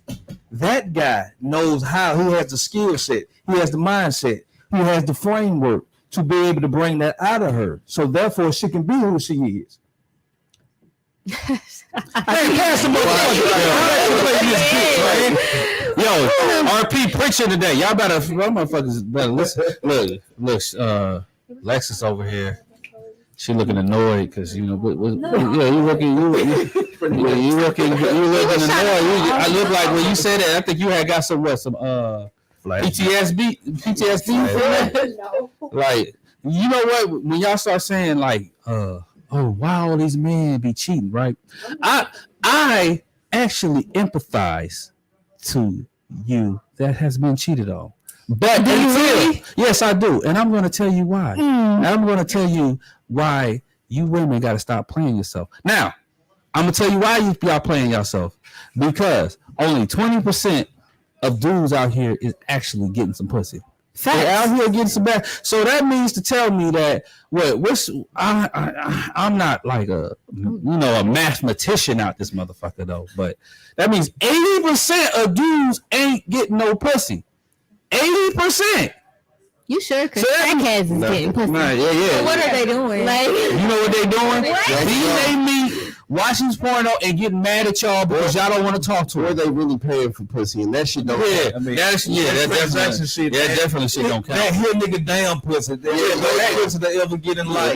That guy knows how. He has the skill set. He has the mindset. He has the framework to be able to bring that out of her. So therefore, she can be who she is. Hey, pass the Yo, RP preaching today. Y'all motherfuckers better listen. Look, Lexus over here. She looking annoyed because you looking annoyed. I look like when you said that. I think you had got some PTSD. No. Like, you know what? When y'all start saying like, oh wow, all these men be cheating, right? I actually empathize to you that has been cheated on. But yes, I do, and I'm going to tell you why. And I'm going to tell you why you women got to stop playing yourself. Now, I'm going to tell you why y'all playing yourself, because only 20% of dudes out here is actually getting some pussy. They're out here getting some bad. So that means to tell me that I'm not like a mathematician out this motherfucker though, but that means 80% of dudes ain't getting no pussy. 80%. You sure? Because crackheads is getting pussy. Right, yeah. So what are they doing? Like, you know what they doing? They meet, watching porno and getting mad at y'all because y'all don't want to talk to them. Or they really paying for pussy, and that shit don't count. I mean, that definitely shit don't count. That here nigga damn pussy. That pussy that ever get in life.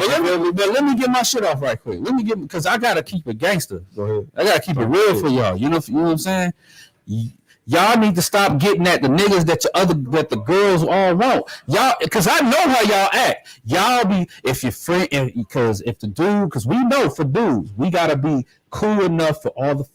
But let me get my shit off right quick. Because I gotta keep it gangster. Go ahead. I gotta keep it real for y'all. You know what I'm saying? Y'all need to stop getting at the niggas that the girls all want. Y'all, because I know how y'all act. Y'all be, if your friend, because we know for dudes, we gotta be cool enough for all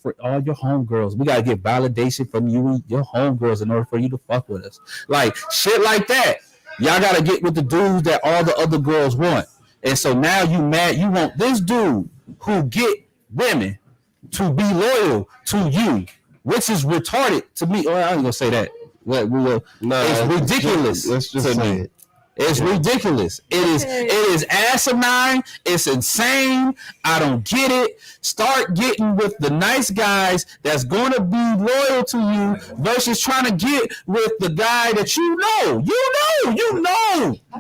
your homegirls. We gotta get validation from you and your homegirls in order for you to fuck with us. Like shit like that. Y'all gotta get with the dudes that all the other girls want. And so now you mad. You want this dude who get women to be loyal to you. Which is retarded to me. I ain't gonna say that. It's ridiculous. Let's just say it. It's ridiculous. It is asinine. It's insane. I don't get it. Start getting with the nice guys that's going to be loyal to you versus trying to get with the guy that you know.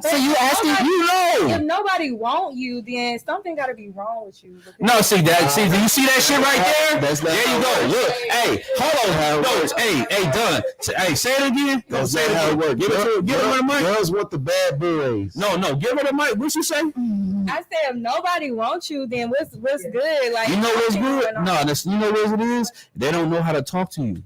So you asking, If nobody want you, then something got to be wrong with you. No, see that? See, do you see that shit right there? There you go. Look, hey, hold on, no, hey, done. Hey, say it again. Don't say how it works. Give her the mic. Girls want the bad boys. No, give her the mic. What you say? I said if nobody wants you, then what's good? Like, you know what's good? No, you know what it is? They don't know how to talk to you.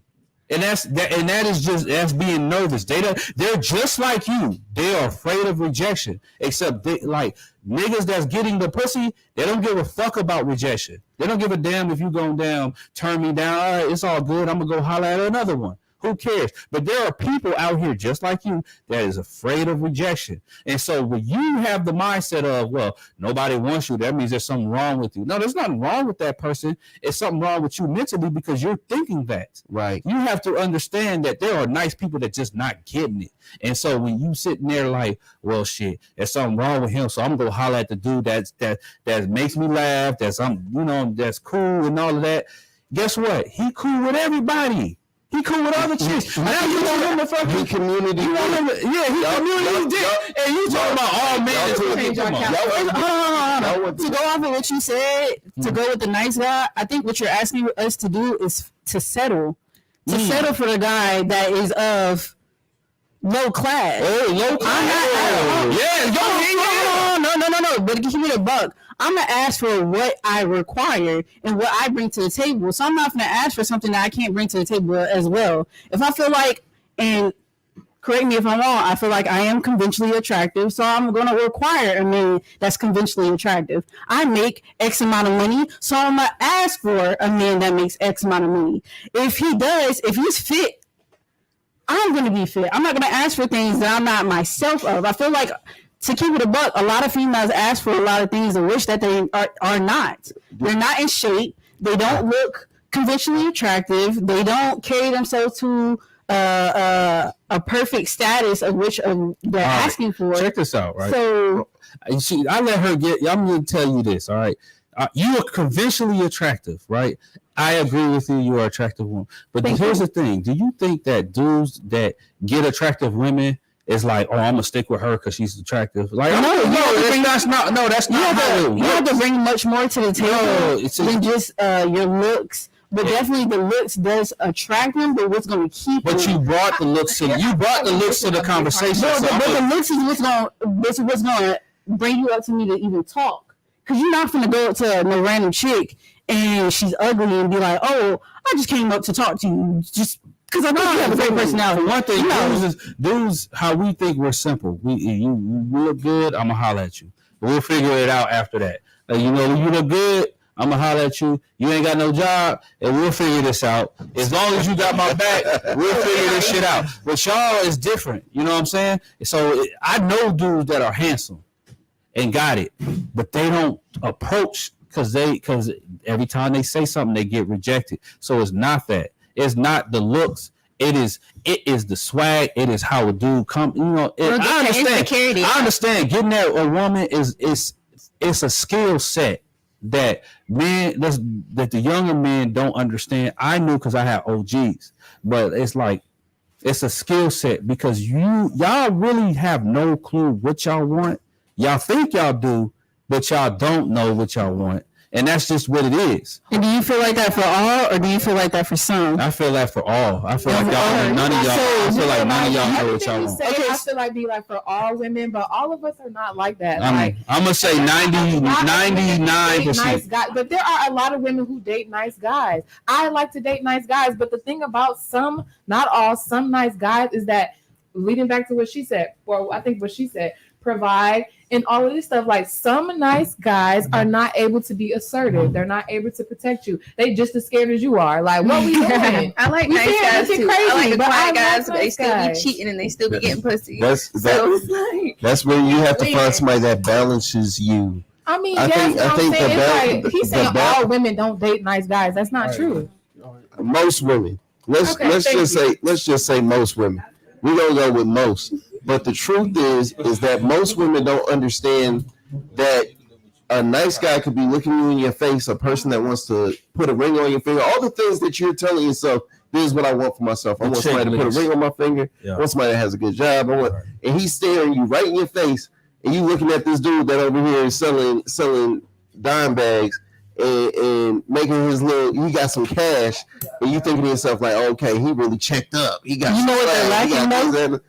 And that's being nervous. They're just like you. They are afraid of rejection. Except niggas that's getting the pussy, they don't give a fuck about rejection. They don't give a damn if you go down, turn me down. All right, it's all good. I'm gonna go holler at another one. Who cares? But there are people out here just like you that is afraid of rejection. And so when you have the mindset of, well, nobody wants you, that means there's something wrong with you. No, there's nothing wrong with that person. It's something wrong with you mentally because you're thinking that. Right. You have to understand that there are nice people that just not getting it. And so when you sitting there like, well, shit, there's something wrong with him, so I'm gonna go holler at the dude that makes me laugh, that's that's cool and all of that. Guess what? He cool with everybody. He cool with other chicks. Now you want him to fucking community. You want him to, he community dick. And you talking about all men. To go off of what you said, to go with the nice guy, I think what you're asking us to do is to settle. To settle for the guy that is of low class. Oh, low class. Go ahead. No. But give me the buck. I'm going to ask for what I require and what I bring to the table. So I'm not going to ask for something that I can't bring to the table as well. If I feel like, and correct me if I'm wrong, I feel like I am conventionally attractive, so I'm going to require a man that's conventionally attractive. I make X amount of money, so I'm going to ask for a man that makes X amount of money. If he's fit, I'm going to be fit. I'm not going to ask for things that I'm not myself of. I feel like, to keep it a buck, a lot of females ask for a lot of things and wish that they are not. They're not in shape. They don't look conventionally attractive. They don't carry themselves to a perfect status of which they're asking for. Check this out, right? So, I let her get. I'm going to tell you this, all right? You are conventionally attractive, right? I agree with you. You are an attractive woman. But here's the thing. Do you think that dudes that get attractive women is like, oh, I'm gonna stick with her because she's attractive? Like, that's not how it works. You have to bring much more to the table than just your looks. But definitely the looks does attract them. But what's going to keep? But you brought the looks to the conversation. But the looks is what's going to bring you up to me to even talk. Because you're not going to go up to no random chick and she's ugly and be like, oh, I just came up to talk to you just because I know you have a great personality. One thing, dudes, how we think we're simple. You look good, I'm gonna holler at you. We'll figure it out after that. You look good, I'm gonna holler at you. You ain't got no job, and we'll figure this out. As long as you got my back, we'll figure this shit out. But y'all is different. You know what I'm saying? So I know dudes that are handsome and got it, but they don't approach because every time they say something, they get rejected. So it's not that. It's not the looks. It is the swag. It is how a dude come. I understand. Getting at a woman is a skill set that that the younger men don't understand. I knew because I had OGs, but it's like it's a skill set because y'all really have no clue what y'all want. Y'all think y'all do, but y'all don't know what y'all want. And that's just what it is. And do you feel like that for all, or do you feel like that for some? I feel that for all. I feel like none of y'all. I feel like none of y'all know what y'all want. I feel like be like for all women, but all of us are not like that. I'm gonna say 99%. Nice guys, but there are a lot of women who date nice guys. I like to date nice guys, but the thing about some, not all, some nice guys is that, leading back to what she said, or I think what she said, provide and all of this stuff. Like some nice guys are not able to be assertive. They're not able to protect you. They just as scared as you are. Like, what we doing? I like nice guys too. I like the quiet guys, but they still be cheating and they still be getting pussy. That's where you have to find somebody that balances you. I mean, I think he's saying all women don't date nice guys. That's not true. Most women. Let's just say most women. We're gonna go with most. But the truth is that most women don't understand that a nice guy could be looking you in your face, a person that wants to put a ring on your finger, all the things that you're telling yourself, this is what I want for myself. I want somebody to put a ring on my finger. Yeah. I want somebody that has a good job. And he's staring you right in your face, and you looking at this dude that over here is selling dime bags and making his he got some cash, and you thinking to yourself like, okay, he really checked up. He got. You know what they're lacking though?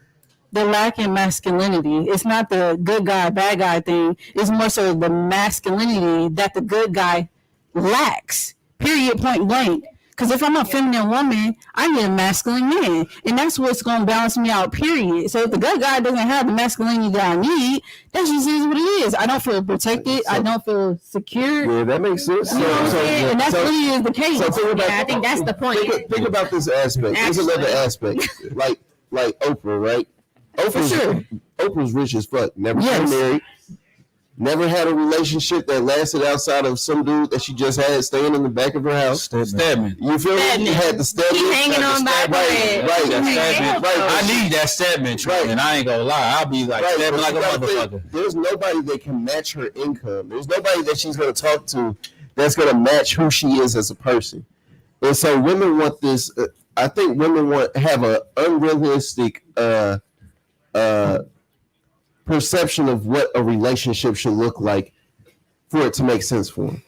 They're lacking masculinity. It's not the good guy, bad guy thing. It's more so the masculinity that the good guy lacks. Period. Point blank. Because if I'm a feminine woman, I need a masculine man, and that's what's going to balance me out. Period. So if the good guy doesn't have the masculinity that I need, that just is what it is. I don't feel protected. I don't feel secure. Yeah, that makes sense. You know what I'm saying? And that's really is the case. I think that's the point. Think about this aspect. There's another aspect, like Oprah, right? Oprah's rich as fuck. Never been married. Never had a relationship that lasted outside of some dude that she just had staying in the back of her house. Stedman. You feel me? You had the Stedman. He hanging on by a thread. Right. I need that Stedman treatment. And I ain't gonna lie. I'll be like Stedman like a motherfucker. There's nobody that can match her income. There's nobody that she's gonna talk to that's gonna match who she is as a person. And so women want this. I think women have an unrealistic perception of what a relationship should look like for it to make sense for them.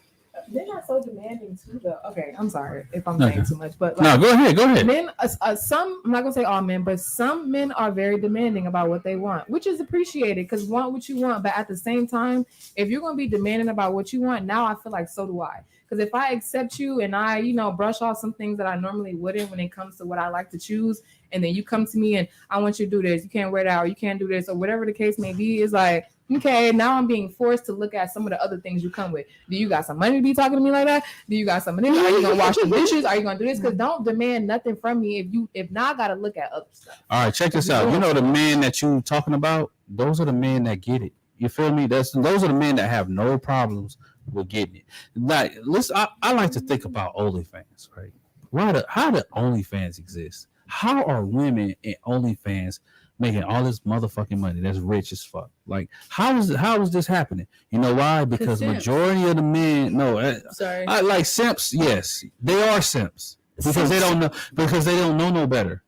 They're not so demanding too, though. Okay, I'm sorry if I'm saying too much, but no, go ahead. Men, some, I'm not gonna say all men, but some men are very demanding about what they want, which is appreciated because want what you want. But at the same time, if you're gonna be demanding about what you want, now I feel like so do I. Because if I accept you and I, brush off some things that I normally wouldn't when it comes to what I like to choose, and then you come to me and I want you to do this, you can't wear that, or you can't do this, or whatever the case may be, it's like, okay, now I'm being forced to look at some of the other things you come with. Do you got some money to be talking to me like that? Do you got some money? Are you gonna wash the dishes? Are you gonna do this? Because don't demand nothing from me if not, I gotta look at other stuff. All right, check this out. You know the men that you talking about? Those are the men that get it. You feel me? Those are the men that have no problems with getting it. Like, listen, I like to think about OnlyFans, right? How do OnlyFans exist? How are women in OnlyFans making all this motherfucking money that's rich as fuck? Like, how is this happening? You know why? Because majority of the men, like simps, yes, they are simps because they don't know no better.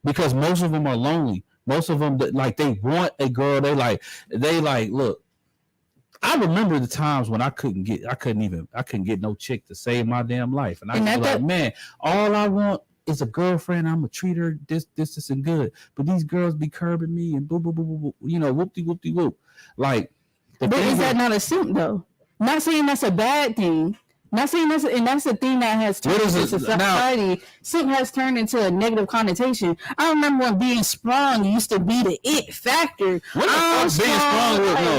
Because most of them are lonely. Most of them, like, they want a girl. They like, look. I remember the times when I couldn't get no chick to save my damn life, and I was like, man, all I want is a girlfriend. I'm gonna treat her this and good, but these girls be curbing me and boo boo boo boo, whoop-de whoop. Like, but is that not a simp though? Not saying that's a bad thing. Not saying that's the thing that has turned into society. Simp has turned into a negative connotation. I remember when being sprung used to be the it factor.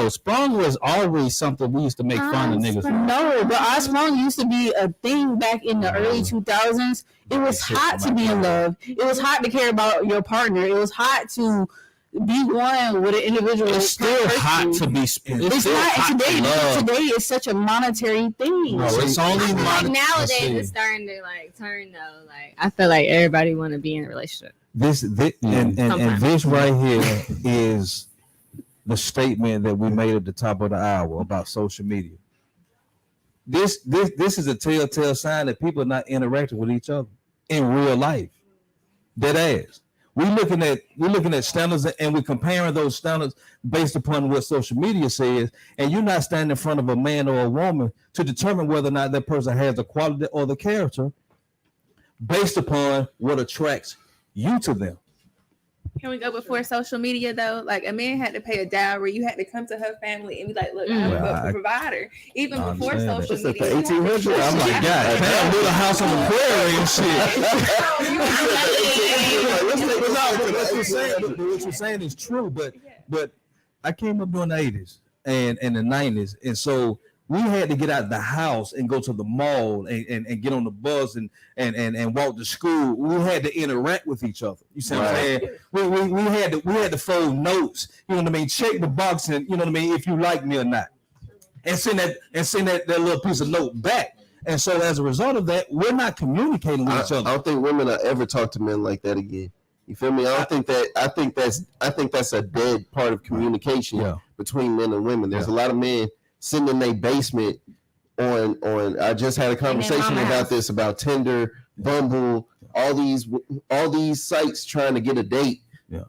Sprung was always something we used to make fun of niggas. No, but sprung used to be a thing back in the early 2000s. It was hot to be in love. It was hot to care about your partner. It was hot to be one with an individual. It's still hot to be. It's not today. It's such a monetary thing. No, it's only like nowadays. It's starting to turn though. Like, I feel like everybody want to be in a relationship. This and this right here is the statement that we made at the top of the hour about social media. This is a telltale sign that people are not interacting with each other in real life. Dead ass. We're looking at standards and we're comparing those standards based upon what social media says, and you're not standing in front of a man or a woman to determine whether or not that person has the quality or the character based upon what attracts you to them. Can we go before social media though? Like, a man had to pay a dowry. You had to come to her family and be like, "Look, I'm a provider." Even before social media. For 1800. I'm like, God, damn, build a house on the prairie and shit. What you're saying is true, but I came up during the 80s and the 90s, and so we had to get out of the house and go to the mall and get on the bus and walk to school. We had to interact with each other. You see what I'm saying? We had to fold notes. You know what I mean? Check the box and, you know what I mean, if you like me or not, and send that little piece of note back. And so as a result of that, we're not communicating with each other. I don't think women will ever talk to men like that again. You feel me? I think that's a dead part of communication between men and women. There's a lot of men sitting in their basement on. I just had a conversation about this, about Tinder, Bumble, all these sites trying to get a date.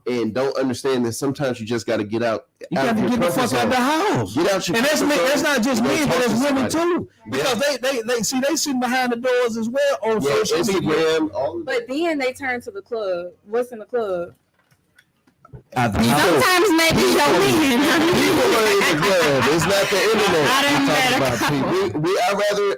And don't understand that sometimes you just got to get out. You got to get the fuck out the house. Get out your. And that's not just men, but it's women too. Because they sitting behind the doors as well on social media. But then they turn to the club. What's in the club? Sometimes maybe your women. People are in the club. It's not the internet.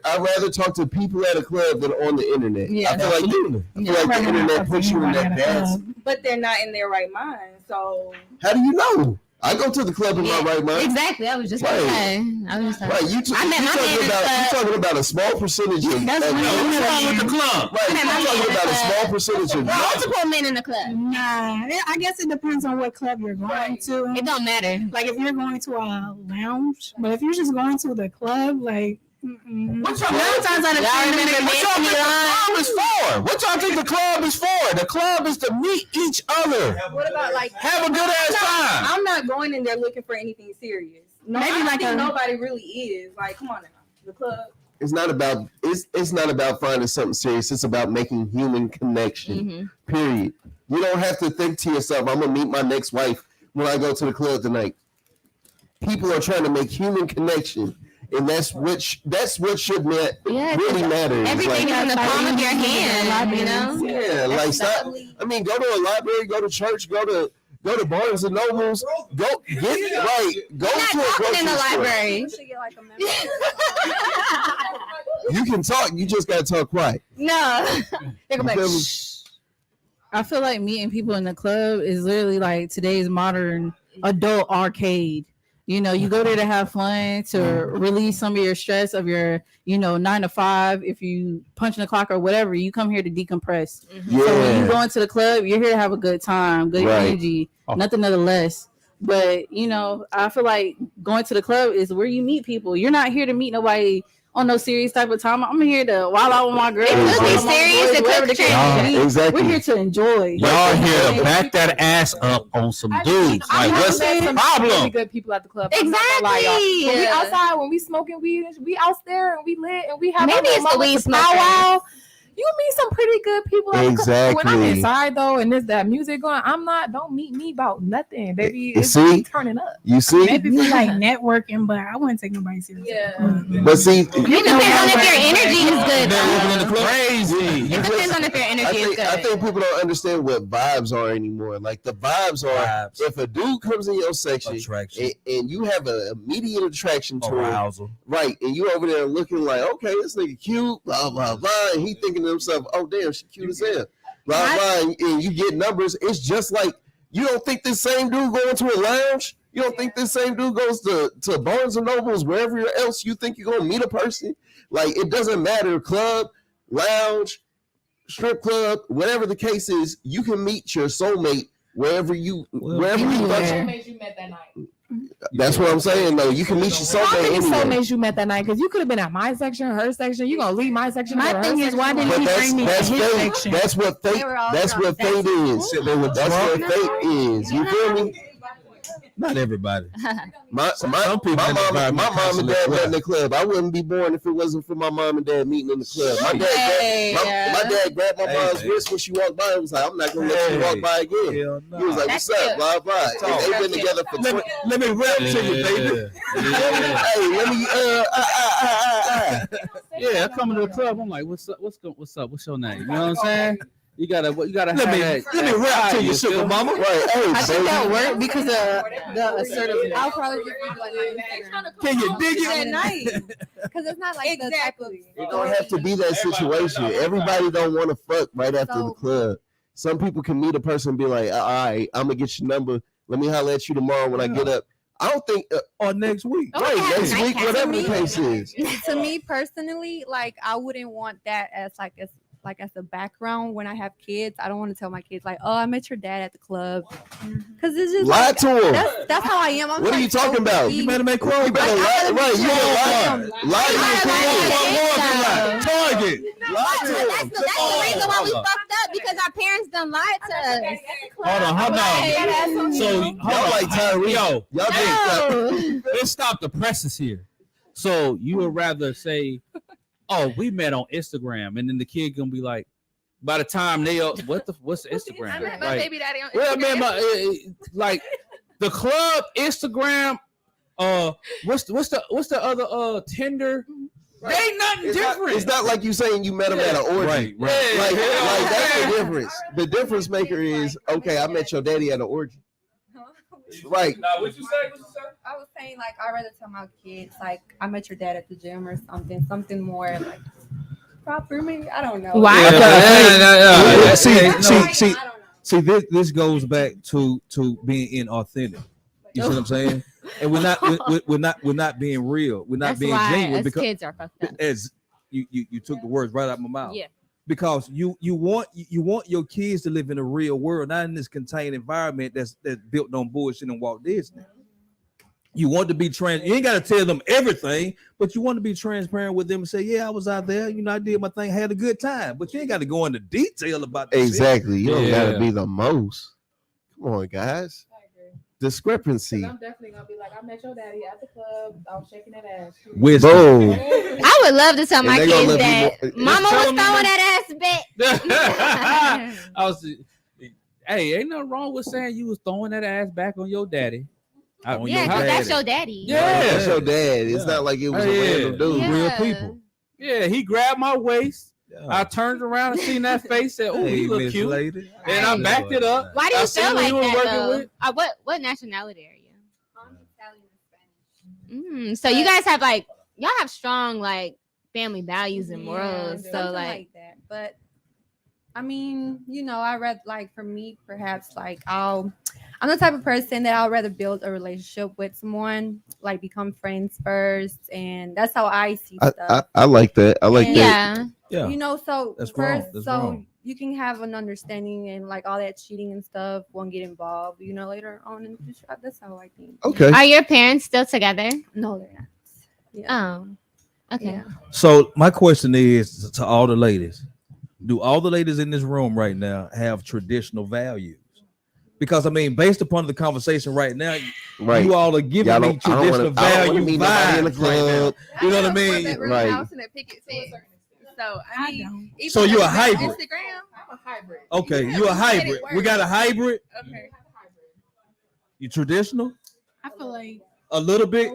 I'd rather talk to people at a club than on the internet. Yeah, I feel like the internet puts you in that dance. But they're not in their right mind. So how do you know? I go to the club in my right mind. Exactly. I was just going to say. Right. You talking about a small percentage of that's what's wrong with the club. Right. You're talking about a small percentage of multiple men in the club. Nah, I guess it depends on what club you're going to. It don't matter. Like if you're going to a lounge, but if you're just going to the club, like. What y'all think the club is for? The club is to meet each other. What about like have a good ass time? I'm not going in there looking for anything serious. No, maybe like nobody really is. Like, come on now, the club. It's not about finding something serious. It's about making human connection. Period. You don't have to think to yourself, I'm gonna meet my next wife when I go to the club tonight. People are trying to make human connection. And that's what should really matter. Everything is in the palm of your hand, you know? Yeah, like stop. I mean, go to a library, go to church, go to Barnes and Nobles, go get right. Go to a grocery in the library. You can talk, you just gotta talk quiet. No. I feel like meeting people in the club is literally like today's modern adult arcade. You know, you go there to have fun, to release some of your stress of your, 9 to 5. If you punching the clock or whatever, you come here to decompress. Yeah. So when you go into the club, you're here to have a good time, good energy, nothing less. But, I feel like going to the club is where you meet people. You're not here to meet nobody on no serious type of time. I'm here to wild out with my girls. It could be serious. Exactly. We're here to enjoy. Y'all here to back that ass up on some dudes. Like, what's the problem? Really good people at the club. Exactly. When we outside, when we smoking weed, we out there and we lit and we have maybe it's the weed powwow. You meet some pretty good people. Exactly. When I'm inside though, and there's that music going, don't meet me about nothing, baby. It's turning up. You see? Maybe if like networking, but I wouldn't take nobody seriously. Yeah. But see, it depends on if your energy is good. Crazy. It depends on if your energy is good. I think people don't understand what vibes are anymore. Like the vibes are, if a dude comes in your section and you have an immediate attraction to him, right? And you over there looking like, okay, this nigga cute, blah blah blah, and he thinking to himself, oh damn, she cute as hell, blah blah, and you get numbers. It's just like, you don't think this same dude going to a lounge? You don't think this same dude goes to Barnes and Nobles, wherever else you think you're gonna meet a person? Like, it doesn't matter, club, lounge, strip club, whatever the case is, you can meet your soulmate wherever you soulmates you met that night. That's what I'm saying, though. You can meet your soulmate anywhere. Soulmates you met that night, because you could have been at my section, her section. You gonna leave my section? My thing is, why didn't he bring me to his section? That's what fate. That's what fate is. That's what fate is. You feel me? Not everybody. My mom and dad met in the club. I wouldn't be born if it wasn't for my mom and dad meeting in the club. My dad grabbed my mom's wrist when she walked by and was like, I'm not going to let you walk by again. He was like, what's up, blah, blah. And they've been together for 20. Let me rap to you, baby. Hey, let me, Yeah, I come to the club. I'm like, what's up? What's your name? You know what I'm saying? You gotta let me rap to you, sugar mama. Right. Hey, I think that worked because the assertiveness. I'll probably give you like, can you dig it? at night? Because it's not like the type of. It don't have to be that situation. Everybody don't want to fuck right after the club. Some people can meet a person and be like, all right, I'm gonna get your number. Let me holler at you tomorrow when I get up. I don't think or next week. Right, next week, whatever the case is. To me personally, like I wouldn't want that as like as a background when I have kids. I don't want to tell my kids like, oh, I met your dad at the club, because it's just lie like, to him. That's how I am. I'm what like, are you talking about? You better make crow. You better lie. Right? You better lie to your kids. Target. That's the reason why we fucked up, because our parents done lied to us. Hold on. So y'all like Tyree. Yo, y'all let's stop the presses here. So you would rather say, "Oh, we met on Instagram," and then the kid gonna be like, by the time they what's Instagram? I met my baby daddy on Instagram. Well, I mean, like the club Instagram. What's the other Tinder? Right. They ain't nothing different. It's not like you saying you met him at an orgy. Right. Like that's the difference. The difference maker is, okay, I met your daddy at an orgy. Right. Now, what you say? I was saying, like, I'd rather tell my kids, like, I met your dad at the gym or something more like proper. Maybe I don't know. Why? See, this goes back to being inauthentic. You see what I'm saying? And we're not being real. We're not being genuine because kids are fucked up. As you took the words right out of my mouth. Yeah. Because you want your kids to live in a real world, not in this contained environment that's built on bullshit and Walt Disney. You want to be you ain't got to tell them everything, but you want to be transparent with them and say, yeah, I was out there, I did my thing, had a good time, but you ain't got to go into detail about that. Exactly. You don't got to be the most. Come on, guys. Discrepancy. I'm definitely gonna be like, I met your daddy at the club. I was shaking that ass. Wisdom. I would love to tell my kids that Mama was throwing that ass back. Hey, ain't nothing wrong with saying you was throwing that ass back on your daddy. Yeah, because that's your daddy. Yeah, that's your dad. It's not like it was a random dude. Yeah. Real people. Yeah, he grabbed my waist. I turned around and seen that face. Said, "Oh, he look cute." Lady. And I backed it up. Why do you I feel seen like who he was that? working Though? with. What nationality are you? I'm Italian and Spanish. So you guys have y'all have strong family values and morals. So like that. But I mean, I read for me, perhaps I'm the type of person that I'll rather build a relationship with someone, become friends first, and that's how I see stuff. I like that. I like that. Yeah. So that's first, wrong. That's so wrong. you can have an understanding and all that cheating and stuff won't get involved, later on in the future. That's how I think. Okay. Are your parents still together? No, they're not. Yeah. Oh, okay. Yeah. So my question is to all the ladies: do all the ladies in this room right now have traditional values? Because based upon the conversation right now, you all are giving me traditional value vibes right now. You know what I mean? Right. So you're a hybrid. Instagram, I'm a hybrid. Okay, you're a hybrid. We got a hybrid. Okay. You traditional? I feel like a little bit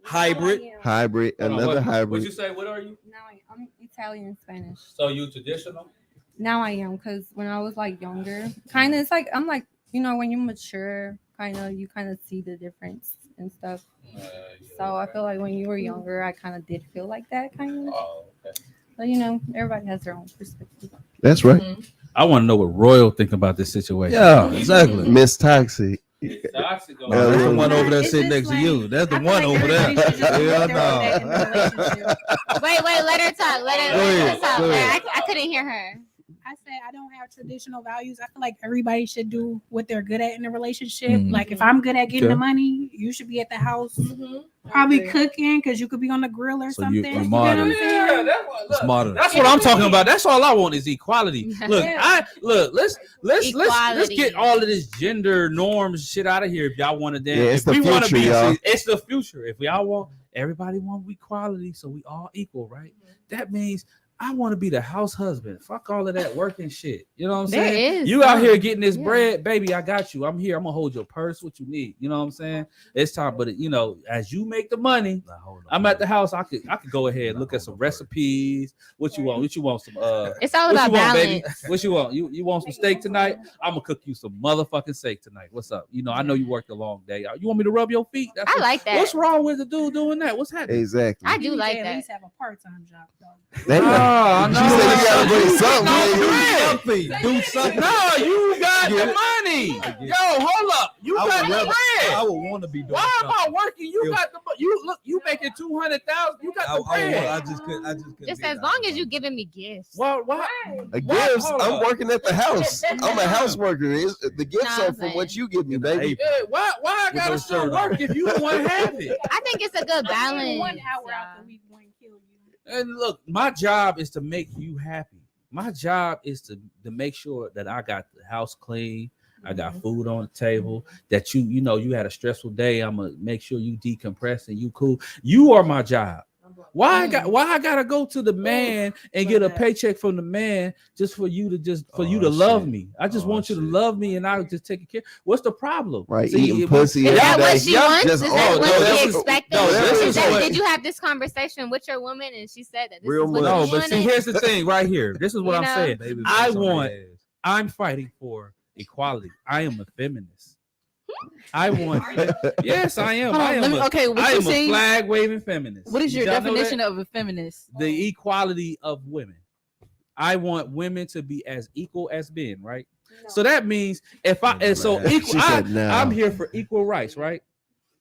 hybrid. Hybrid, another hybrid. What'd you say? What are you? Now I'm Italian and Spanish. So you traditional? Now I am, because when I was younger, kind of it's I'm when you mature, you see the difference and stuff. So I feel like when you were younger, I kind of did feel like that kind of. Oh, okay. But everybody has their own perspective. That's right. Mm-hmm. I want to know what Royal think about this situation. Yeah, exactly. Miss Toxic. No, that's the one over there sitting next to you. That's the one over there. Yeah, no. Wait, let her talk. Let her talk. I couldn't hear her. I said I don't have traditional values. I feel like everybody should do what they're good at in a relationship. Mm-hmm. Like if I'm good at getting the money, you should be at the house, probably cooking because you could be on the grill or something. You're modern. That's modern. That's what I'm talking about. That's all I want is equality. Look, let's get all of this gender norms shit out of here. If y'all want to dance, it's the future, y'all. It's the future. If y'all want, everybody want equality, so we all equal, right? That means I want to be the house husband. Fuck all of that working shit. You know what I'm saying? You out here getting this bread, baby. I got you. I'm here. I'm gonna hold your purse. What you need? You know what I'm saying? It's time, but as you make the money, I'm at the house. I could go ahead and look at some recipes. What you want? What you want? Some It's all about balance. Baby? What you want? You want some steak tonight? I'm gonna cook you some motherfucking steak tonight. What's up? I know you worked a long day. You want me to rub your feet? I like that. What's wrong with the dude doing that? What's happening? Exactly. I do like that. At least have a part-time job though. No. She said you gotta bring something. Do something. No, you got the money. Yo, hold up. You got the bread. I would want to be doing Why am I something. working? You got the you making 200,000. You got the bread. I just couldn't. Just as long as you giving me gifts. Well, why? Gifts. Hold I'm up. working at the house. I'm a house worker. The gifts Nah, are from what you give me, baby. Yeah, why I gotta still work if you don't want to have it? I think it's a good balance. 1 hour out the week won't kill you. And look, my job is to make you happy. My job is to make sure that I got the house clean. I got food on the table. That you know you had a stressful day. I'm gonna make sure you decompress and you cool. You are my job. Why I gotta go to the man and get a paycheck from the man just for you to love me? I just want you to love me and I'll just take care. What's the problem? Right, See, eating pussy. Is that what every she day. wants? Just- Is that what she expected? Is that- Did you have this conversation with your woman and she said that this Real is what money. No, you but see, wanted? here's the thing right here. This is what I'm saying. Baby, I'm fighting for equality. I am a feminist. I want. Yes, I am. Hold on, I am. what I you am a saying? flag waving feminist. What is your Did y'all know definition that? of a feminist? The equality of women? I want women to be as equal as men, right? No. So that means if I and so equal, I'm here for equal rights, right?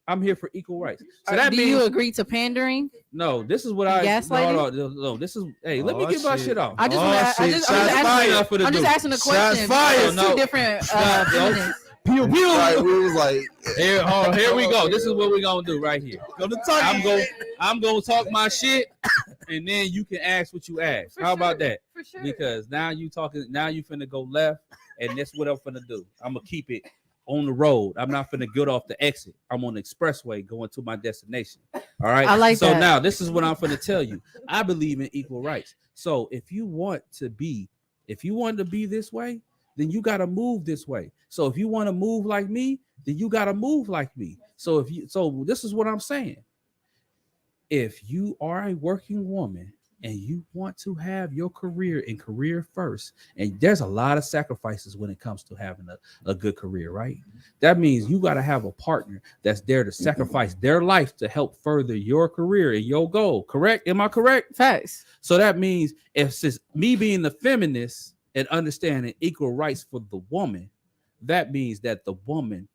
I'm here for equal rights. So that do means you agree to pandering? No, this is what I gaslighting? no, this is hey, let me get my shit off. I'm just asking a question. There's two different feminists. Pew pew. Right, we was like, here we go. This is what we're gonna do right here. I'm gonna talk my shit, and then you can ask what you ask. How about that? For sure. Because now you talking. Now you finna go left, and that's what I'm finna do. I'm gonna keep it on the road. I'm not finna get off the exit. I'm on the expressway going to my destination. All right. I like that. So now this is what I'm finna tell you. I believe in equal rights. So if you want to be this way, then you gotta move this way. So if you want to move like me, then you gotta move like me. So this is what I'm saying. If you are a working woman and you want to have your career and career first, and there's a lot of sacrifices when it comes to having a good career, right? That means you got to have a partner that's there to sacrifice their life to help further your career and your goal. Correct? Am I correct? Facts. So that means if since me being the feminist and understanding equal rights for the woman, that means that the woman,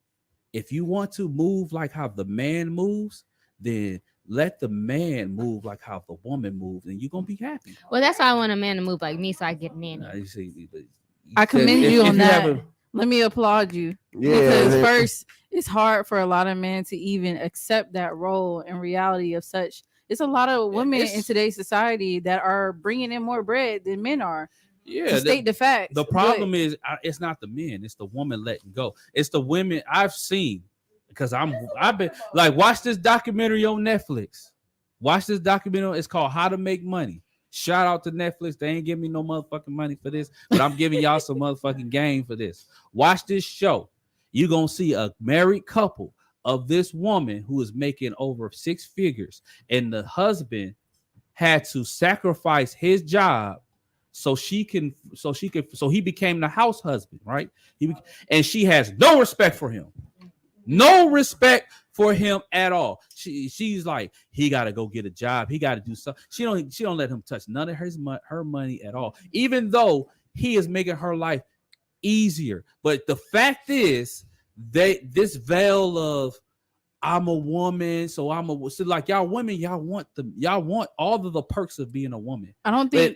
if you want to move like how the man moves, then let the man move like how the woman moves, and you're gonna be happy. Well, that's why I want a man to move like me, so I get in. You see, I commend you on that. Let me applaud you. Yeah, because first, it's hard for a lot of men to even accept that role in reality of such. It's a lot of women in today's society that are bringing in more bread than men are. Yeah, to state the facts. The problem is it's not the men, it's the woman letting go. It's the women I've seen. Because I've been like, watch this documentary on Netflix. Watch this documentary. It's called How to Make Money. Shout out to Netflix. They ain't giving me no motherfucking money for this, but I'm giving y'all some motherfucking game for this. Watch this show. You're gonna see a married couple of this woman who is making over 6 figures, and the husband had to sacrifice his job so he became the house husband, right? And she has no respect for him. No respect for him at all. She's like, he got to go get a job. He got to do something. She don't let him touch none of her money at all, even though he is making her life easier. But the fact is, this veil of I'm a woman, so like y'all women, y'all want all of the perks of being a woman. I don't think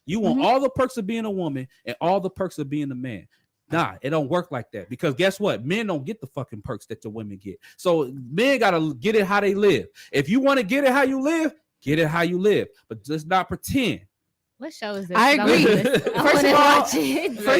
you want all the perks of being a woman and all the perks of being a man. Nah, it don't work like that, because guess what? Men don't get the fucking perks that the women get. So men gotta get it how they live. If you want to get it how you live, get it how you live. But just not pretend. What show is this? I agree. First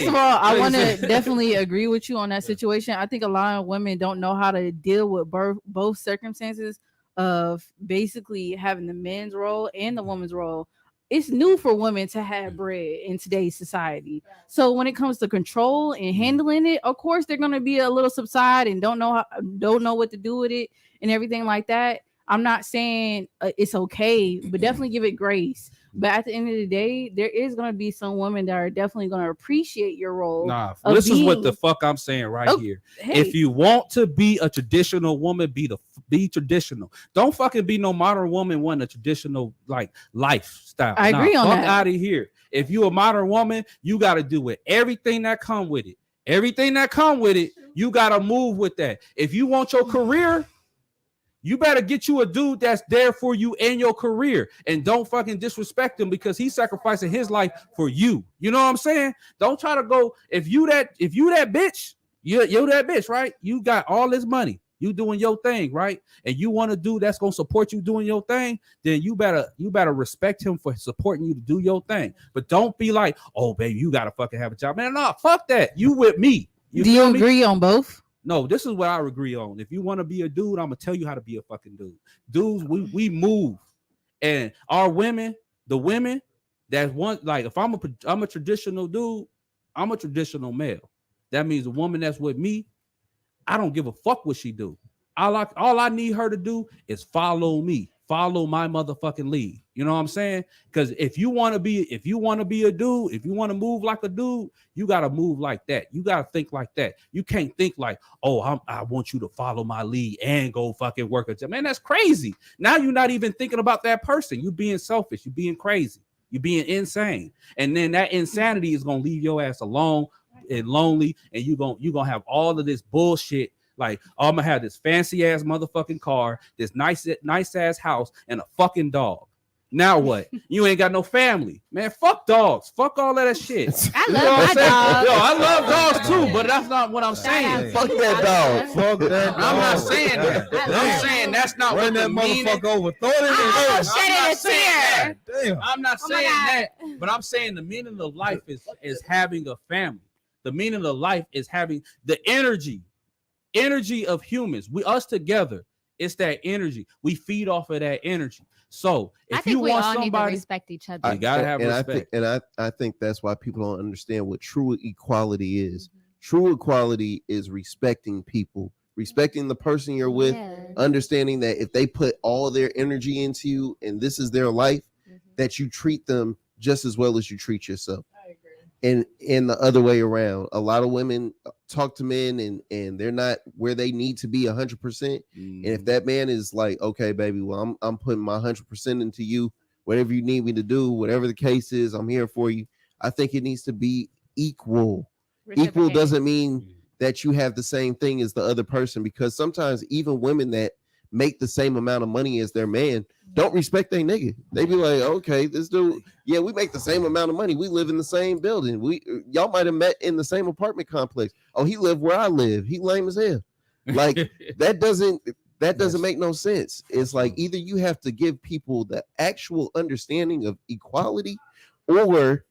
of all, I want to Please. definitely agree with you on that situation. I think a lot of women don't know how to deal with both circumstances of basically having the men's role and the woman's role. It's new for women to have bread in today's society. So when it comes to control and handling it, of course they're going to be a little subside and don't know what to do with it and everything like that. I'm not saying it's okay, but definitely give it grace. But at the end of the day, there is going to be some women that are definitely going to appreciate your role. Nah, this is what the fuck I'm saying right here. Hey. If you want to be a traditional woman, be traditional. Don't fucking be no modern woman wanting a traditional like lifestyle. I agree on that. Out of here. If you a modern woman, you got to do it. Everything that come with it. Everything that come with it, you got to move with that. If you want your career, you better get you a dude that's there for you and your career, and don't fucking disrespect him because he's sacrificing his life for you. You know what I'm saying? Don't try to go if you that bitch, you're that bitch, right? You got all this money, you doing your thing, right? And you want a dude that's gonna support you doing your thing, then you better respect him for supporting you to do your thing. But don't be like, oh baby, you gotta fucking have a job, man. No, fuck that. You with me? Do you agree on both? No, this is what I agree on. If you want to be a dude, I'm gonna tell you how to be a fucking dude. Dudes, we move, and our women, the women that want, like, if I'm a traditional dude, I'm a traditional male. That means a woman that's with me, I don't give a fuck what she do. All I need her to do is follow me, follow my motherfucking lead. You know what I'm saying? Because if you want to be a dude, if you want to move like a dude, you got to move like that. You got to think like that. You can't think like, oh, I want you to follow my lead and go fucking work a job. Man, that's crazy. Now you're not even thinking about that person. You being selfish. You being crazy. You being insane. And then that insanity is gonna leave your ass alone and lonely, and you're gonna have all of this bullshit. Like, I'm gonna have this fancy ass motherfucking car, this nice ass house, and a fucking dog. Now what? You ain't got no family, man. Fuck dogs. Fuck all of that shit. I love my dog. Yo, I love dogs too, but that's not what I'm saying. Fuck that dog. Fuck that dog. I'm not saying that. I'm saying that's not what that motherfucker over. Throw it in the I'm not saying that, but I'm saying the meaning of life is having a family. The meaning of life is having the energy of humans. Us together. It's that energy. We feed off of that energy. So if you want somebody, need to respect each other. You gotta have respect. I think that's why people don't understand what true equality is. Mm-hmm. True equality is respecting people, respecting the person you're with, understanding that if they put all their energy into you and this is their life, that you treat them just as well as you treat yourself. And the other way around, a lot of women talk to men and they're not where they need to be 100%. And if that man is like, okay, baby, well, I'm putting my 100% into you, whatever you need me to do, whatever the case is, I'm here for you. I think it needs to be equal. Equal doesn't mean that you have the same thing as the other person, because sometimes even women that make the same amount of money as their man don't respect their nigga. They be like, okay, this dude, yeah, we make the same amount of money. We live in the same building. Y'all might have met in the same apartment complex. Oh, he lived where I live. He lame as hell. Like that doesn't make no sense. It's like either you have to give people the actual understanding of equality, or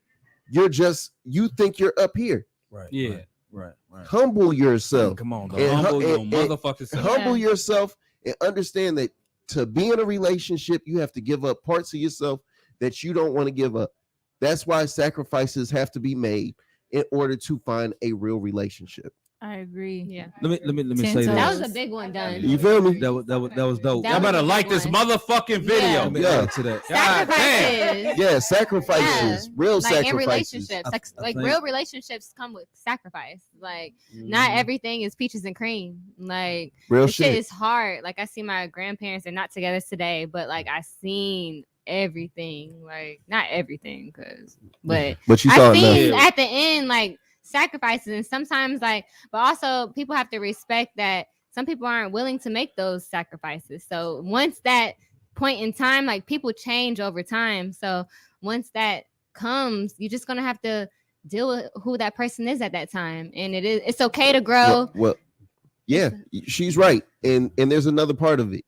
you think you're up here. Right. Yeah. Right. Humble yourself. Come on, humble your motherfucking self. Humble yourself and understand that to be in a relationship, you have to give up parts of yourself that you don't want to give up. That's why sacrifices have to be made in order to find a real relationship. I agree. Yeah. Let me say this. That was a big one done. You feel me? That was dope. Y'all better like this motherfucking video. Yeah. To that. Sacrifices. Yeah, sacrifices. Real like sacrifices. in relationships. Like real relationships come with sacrifice. Like not everything is peaches and cream. Like real shit is hard. Like I see my grandparents, they're not together today, but like I seen everything. Like not everything, but you saw I seen enough. at the end like sacrifices, and sometimes like, but also people have to respect that some people aren't willing to make those sacrifices. So once that point in time, like people change over time. So once that comes, you're just gonna have to deal with who that person is at that time, and it's okay to grow. Well, yeah, she's right, and there's another part of it.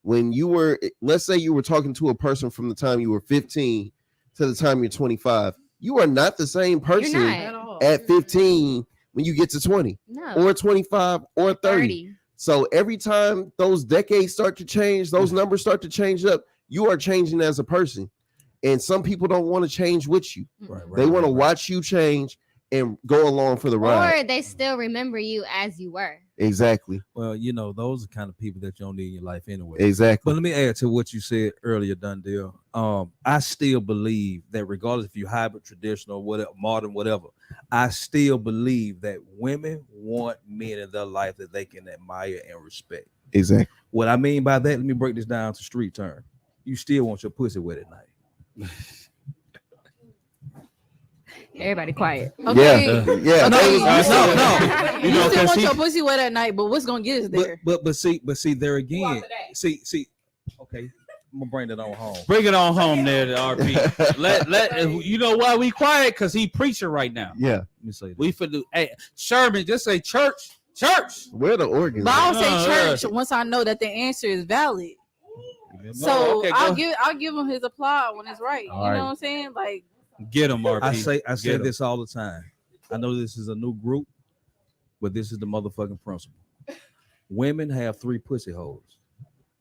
When you were, let's say you were talking to a person from the time you were 15 to the time you're 25, you are not the same person at 15 when you get to 20 or 25 or 30. So every time those decades start to change, those numbers start to change up, you are changing as a person. And some people don't want to change with you. They want to watch you change and go along for the ride. Or they still remember you as you were. Exactly. Well, you know, those are kind of people that you don't need in your life anyway. Exactly. But let me add to what you said earlier, Dundee. I still believe that regardless if you hybrid, traditional, whatever, modern, whatever, I still believe that women want men in their life that they can admire and respect. Exactly. What I mean by that, let me break this down to street term. You still want your pussy wet at night. Everybody quiet. Okay. Yeah. No. You still want your pussy wet at night, but what's gonna get us there? But see there again. See. Okay, I'm gonna bring it on home. Bring it on home there, to RP. let you know why we quiet? Because he preaching right now. Yeah. Let me say that. We for do. Hey, Sherman, just say church. Where the organs? But I don't say church once I know that the answer is valid. So okay, I'll give him his applause when it's right. All you right. know what I'm saying? Like, get him, RP. I say this all the time. I know this is a new group, but this is the motherfucking principle. Women have 3 pussy holes: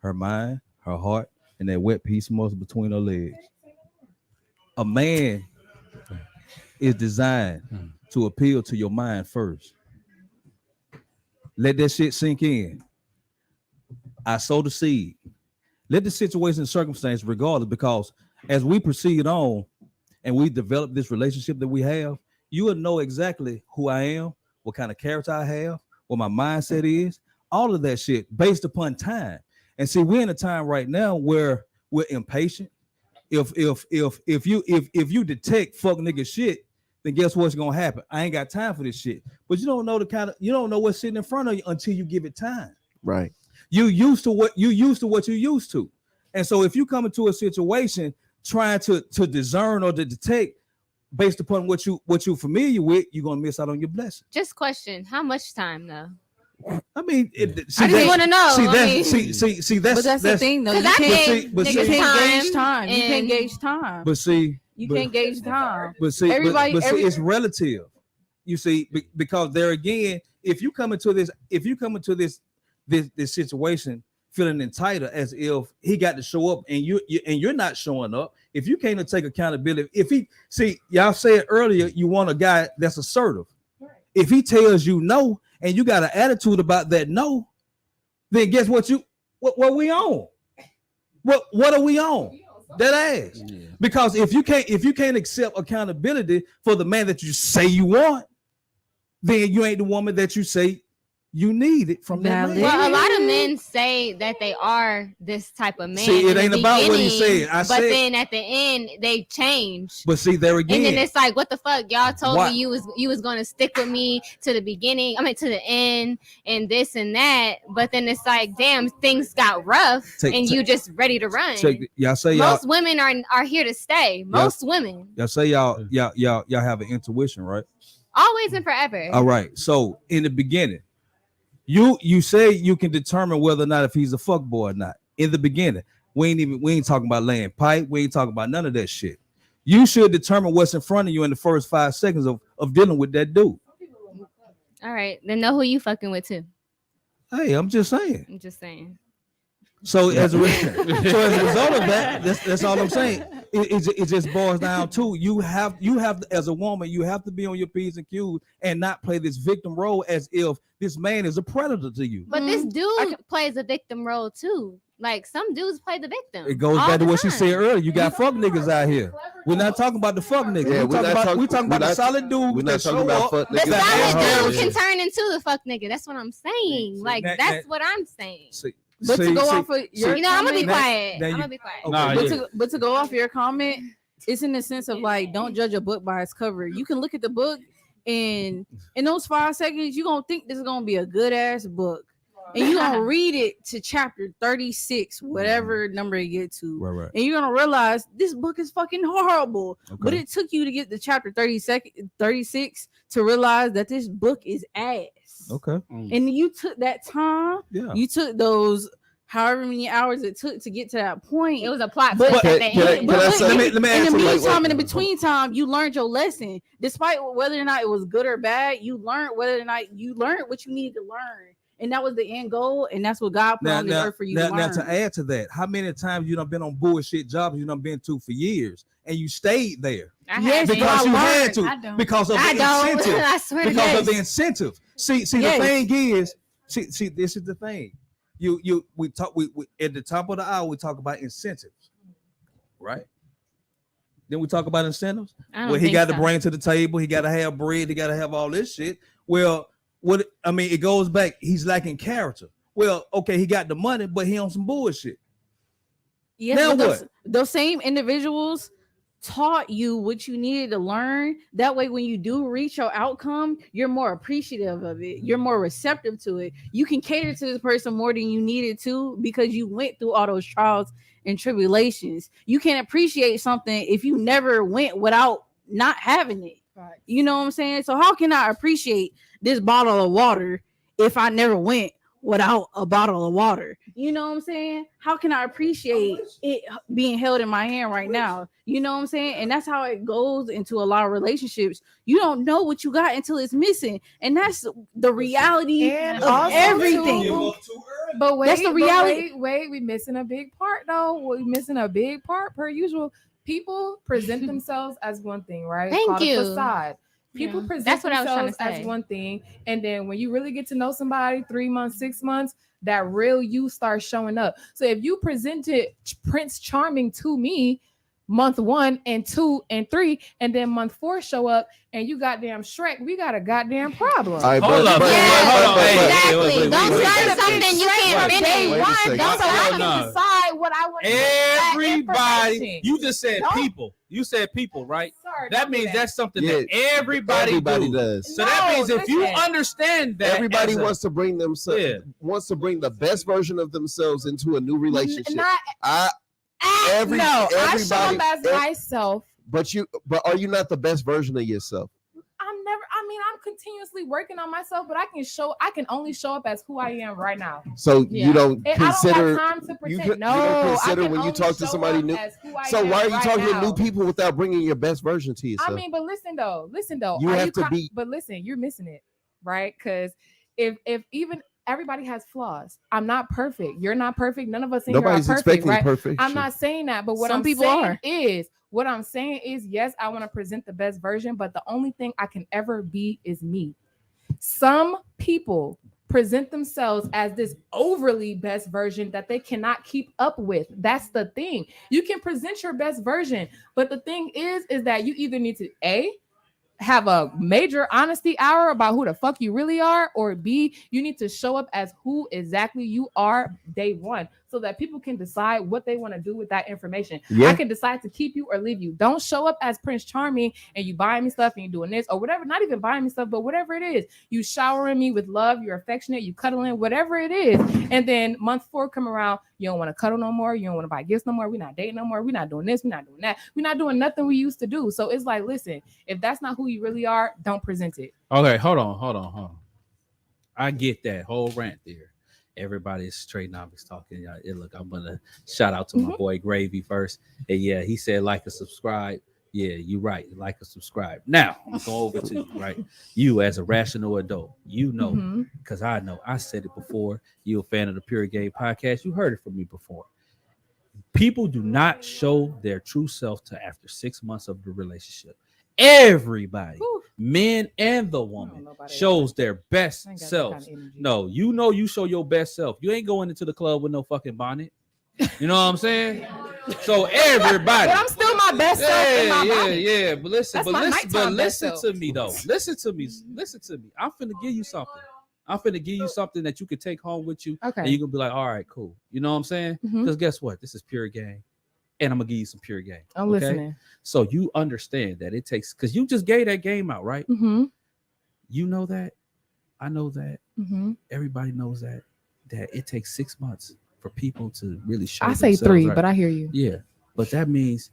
her mind, her heart, and that wet piece of muscle between her legs. A man is designed to appeal to your mind first. Let that shit sink in. I sow the seed. Let the situation and circumstance regardless, because as we proceed on and we develop this relationship that we have, you will know exactly who I am, what kind of character I have, what my mindset is, all of that shit based upon time. And see, we're in a time right now where we're impatient. If you detect fuck nigga shit, then guess what's gonna happen? I ain't got time for this shit. But you don't know what's sitting in front of you until you give it time. Right. You used to what you used to. And so if you come into a situation trying to discern or to detect based upon what you're familiar with, you're gonna miss out on your blessing. Just question, how much time though? I mean, I just want to know. See, that's the thing though. You can't gauge time. You can't gauge time. But see, you can't gauge time. But see, it's relative. You see, because there again, if you come into this situation feeling entitled as if he got to show up and you're not showing up, if you can't take accountability, y'all said earlier you want a guy that's assertive. If he tells you no and you got an attitude about that no, then guess what we on? What are we on? That ass. Yeah. Because if you can't accept accountability for the man that you say you want, then you ain't the woman that you say you need it from that man. Well, a lot of men say that they are this type of man. See, it ain't about what he said. Then at the end they change. But see, there again. And then it's like, what the fuck? Y'all told me you was gonna stick with me to the beginning. I mean to the end and this and that. But then it's like, damn, things got rough and you just ready to run. Most women are here to stay. Most women. Y'all say y'all have an intuition, right? Always and forever. All right. So in the beginning, you say you can determine whether or not if he's a fuck boy or not. In the beginning, we ain't talking about laying pipe. We ain't talking about none of that shit. You should determine what's in front of you in the first 5 seconds of dealing with that dude. All right, then know who you fucking with too. Hey, I'm just saying. So as a result of that, that's all I'm saying. It just boils down to you have as a woman, you have to be on your P's and Q's and not play this victim role as if this man is a predator to you. But this dude plays a victim role too. Like some dudes play the victim. It goes back to what she said earlier. You got fuck niggas out here. We're not talking about the fuck niggas. Yeah, we're talking about the solid dude. We're not talking about fuck niggas. The solid dude can turn into the fuck nigga. That's what I'm saying. Like that's what I'm saying. But to go off of your, I'm gonna be quiet. I'm gonna be quiet. But to go off your comment, it's in the sense of like, don't judge a book by its cover. You can look at the book, and in those 5 seconds, you're gonna think this is gonna be a good ass book, and you're gonna read it to chapter 36, whatever number you get to, right. And you're gonna realize this book is fucking horrible. Okay. But it took you to get to chapter 36 to realize that this book is ass. Okay. And you took that time. Yeah. You took those however many hours it took to get to that point. It was a plot twist at the end. Let me in the meantime, in the between time, you learned your lesson. Despite whether or not it was good or bad, you learned what you needed to learn. And that was the end goal, and that's what God put on the earth for you to learn. Now, to add to that, how many times you done been on bullshit jobs you done been to for years, and you stayed there? Yes, because you had to, because of the incentive. I swear because of the incentive. See, the thing is, See, this is the thing. We at the top of the hour we talk about incentives, right? Then we talk about incentives. Well, he got to bring to the table. He got to have bread. He got to have all this shit. Well, it goes back. He's lacking character. Well, okay, he got the money, but he on some bullshit. Yes, now what? Those same individuals taught you what you needed to learn. That way, when you do reach your outcome, you're more appreciative of it. You're more receptive to it. You can cater to this person more than you needed to because you went through all those trials and tribulations. You can't appreciate something if you never went without not having it. Right. You know what I'm saying? So how can I appreciate this bottle of water if I never went without a bottle of water? You know what I'm saying? How can I appreciate it being held in my hand right now? You know what I'm saying? And that's how it goes into a lot of relationships. You don't know what you got until it's missing. And that's the reality of everything. But wait, that's the reality. Wait, we missing a big part though. We're missing a big part per usual. People present themselves as one thing, right? Thank you. Facade. People present themselves as one thing, and then when you really get to know somebody, 3 months, 6 months, that real you starts showing up. So if you presented Prince Charming to me month 1 and 2 and 3, and then month 4 show up and you goddamn Shrek, we got a goddamn problem. Right, hold up. Exactly. Don't start something you can't finish. Don't I can decide what I want to everybody. You just said people. You said people, right? Sorry, that means that's something that everybody does. So that means if you understand that everybody wants to bring themselves, wants to bring the best version of themselves into a new relationship. I show up as myself. But are you not the best version of yourself? I'm continuously working on myself, but I can only show up as who I am right now. So you don't consider, I don't have time to pretend. you don't consider when you talk to somebody new. So why are you talking to new people without bringing your best version to yourself? I mean, but listen though. You have to be. But listen, you're missing it, right? Because if even everybody has flaws. I'm not perfect. You're not perfect. None of us in here are perfect, right? Perfection. I'm not saying that, but what I'm saying is, yes, I want to present the best version, but the only thing I can ever be is me. Some people present themselves as this overly best version that they cannot keep up with. That's the thing. You can present your best version, but the thing is that you either need to have a major honesty hour about who the fuck you really are, or B, you need to show up as who exactly you are day one, so that people can decide what they want to do with that information. I can decide to keep you or leave you. Don't show up as Prince Charming and you buying me stuff and you doing this or whatever, not even buying me stuff, but whatever it is, you showering me with love, you're affectionate, you cuddling, whatever it is. And then month 4 come around, you don't want to cuddle no more, you don't want to buy gifts no more, we're not dating no more, we're not doing this, we're not doing that, we're not doing nothing we used to do. So it's like, listen, if that's not who you really are, don't present it. Okay, hold on. I get that whole rant there. Everybody's straight novice talking. Y'all, look, I'm gonna shout out to my boy Gravy first. And yeah, he said like and subscribe. Yeah, you're right. Like and subscribe. Now I'm going over to you, right? You as a rational adult, you know, because I know I said it before. You a fan of the Pure Game Podcast? You heard it from me before. People do not show their true self to after 6 months of the relationship. Everybody, men and the woman, shows their best selves. No, you know you show your best self. You ain't going into the club with no fucking bonnet. You know what I'm saying? So everybody, but I'm still my best self in my bonnet. Yeah. But listen to me though. Listen to me. I'm finna give you something that you can take home with you. Okay. And you can be like, all right, cool. You know what I'm saying? Because guess what? This is Pure Game. And I'm gonna give you some pure game. I'm listening. So you understand that it takes, because you just gave that game out, right? You know that. I know that. Everybody knows that it takes 6 months for people to really show. I say 3, right? But I hear you. Yeah, but that means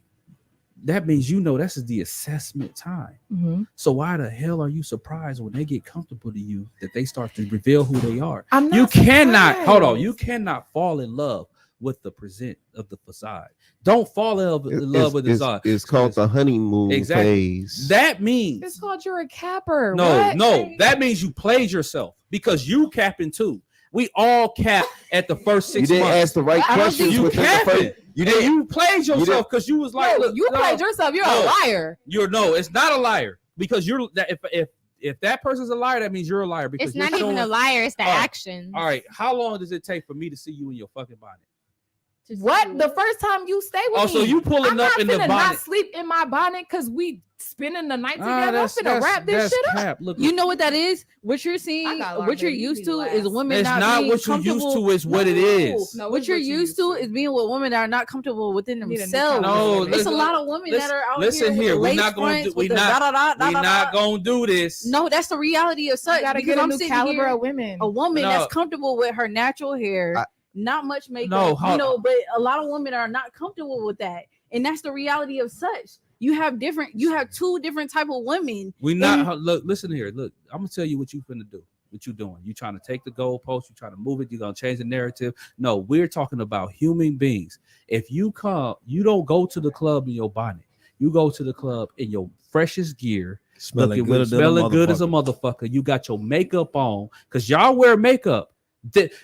you know this is the assessment time. So why the hell are you surprised when they get comfortable to you that they start to reveal who they are? You cannot fall in love with the present of the facade. Don't fall in love with the facade. It's called the honeymoon phase. That means it's called you're a capper. No, that means you played yourself, because you capping too. We all cap at the first 6 months. You didn't ask the right questions. You played yourself because you was like, you played yourself. You're a liar. It's not a liar, because you're that if that person's a liar, that means you're a liar because it's not even a liar. It's the action. All right. How long does it take for me to see you in your fucking bonnet? What? The first time you stay with me? Oh, so you pulling up in the bonnet? Not sleep in my bonnet because we spending the night together. I'm finna wrap this shit up. Look, you know what that is? What you're seeing, what you're used to is women it's not being what you're used to. Is what it is. No, what you're used to is being with women that are not comfortable within themselves. No, it's a lot of women that are out listen here. We're not going to. We're not going to do this. No, that's the reality of such. Because I'm sitting caliber of women. A woman that's comfortable with her natural hair. Not much makeup, but a lot of women are not comfortable with that, and that's the reality of such. You have two different type of women. We not look. Listen here. Look, I'm gonna tell you what you finna do. What you doing? You trying to take the goalpost? You trying to move it? You gonna change the narrative? No, we're talking about human beings. If you come, you don't go to the club in your bonnet. You go to the club in your freshest gear, smelling good as a motherfucker. You got your makeup on because y'all wear makeup.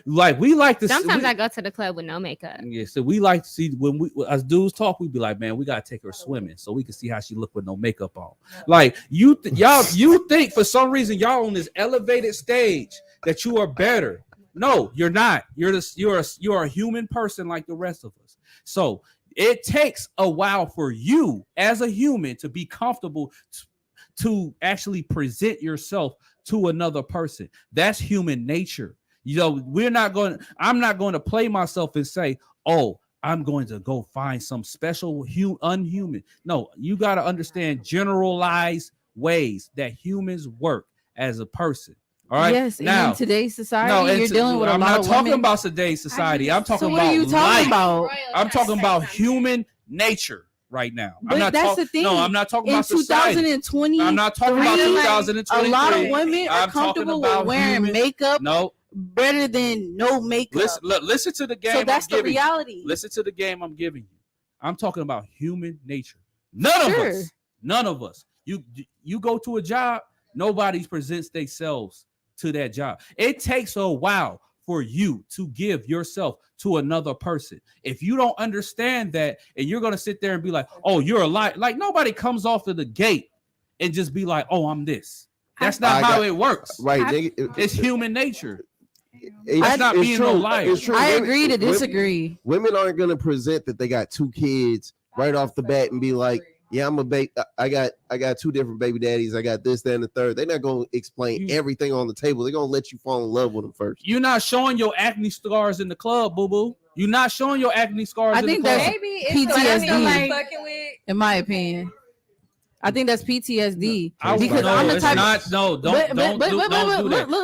We like to. Sometimes I go to the club with no makeup. Yeah, so we like to see when we as dudes talk, we be like, man, we gotta take her swimming so we can see how she look with no makeup on. Like you think for some reason y'all on this elevated stage that you are better. No, you're not. You're a human person like the rest of us. So it takes a while for you as a human to be comfortable to actually present yourself to another person. That's human nature. You know, I'm not going to play myself and say, oh, I'm going to go find some special unhuman. No, you got to understand generalized ways that humans work as a person. All right. Yes. Now, in today's society, you're dealing with a lot of women. I'm not talking about today's society. I'm talking about life. I'm talking about human nature right now. But that's the thing. No, I'm not talking about society. 2020. I'm not talking about 2023. A lot of women are comfortable with wearing makeup. No. Better than no makeup. Listen to the game. So that's the reality. Listen to the game I'm giving you. I'm talking about human nature. None of us. You go to a job, nobody presents themselves to that job. It takes a while for you to give yourself to another person. If you don't understand that, and you're gonna sit there and be like, "Oh, you're a liar," like nobody comes off of the gate and just be like, "Oh, I'm this." That's not how it works. Right? It's human nature. That's not being no liar. I agree to disagree. Women aren't going to present that they got two kids right off the bat and be like, yeah, I'm a baby. I got two different baby daddies. I got this, that, and the third. They're not going to explain everything on the table. They're going to let you fall in love with them first. You're not showing your acne scars in the club, boo-boo. You're not showing your acne scars in the club. I think that's PTSD, in my opinion. I think that's PTSD. Because I'm the type. Don't do that.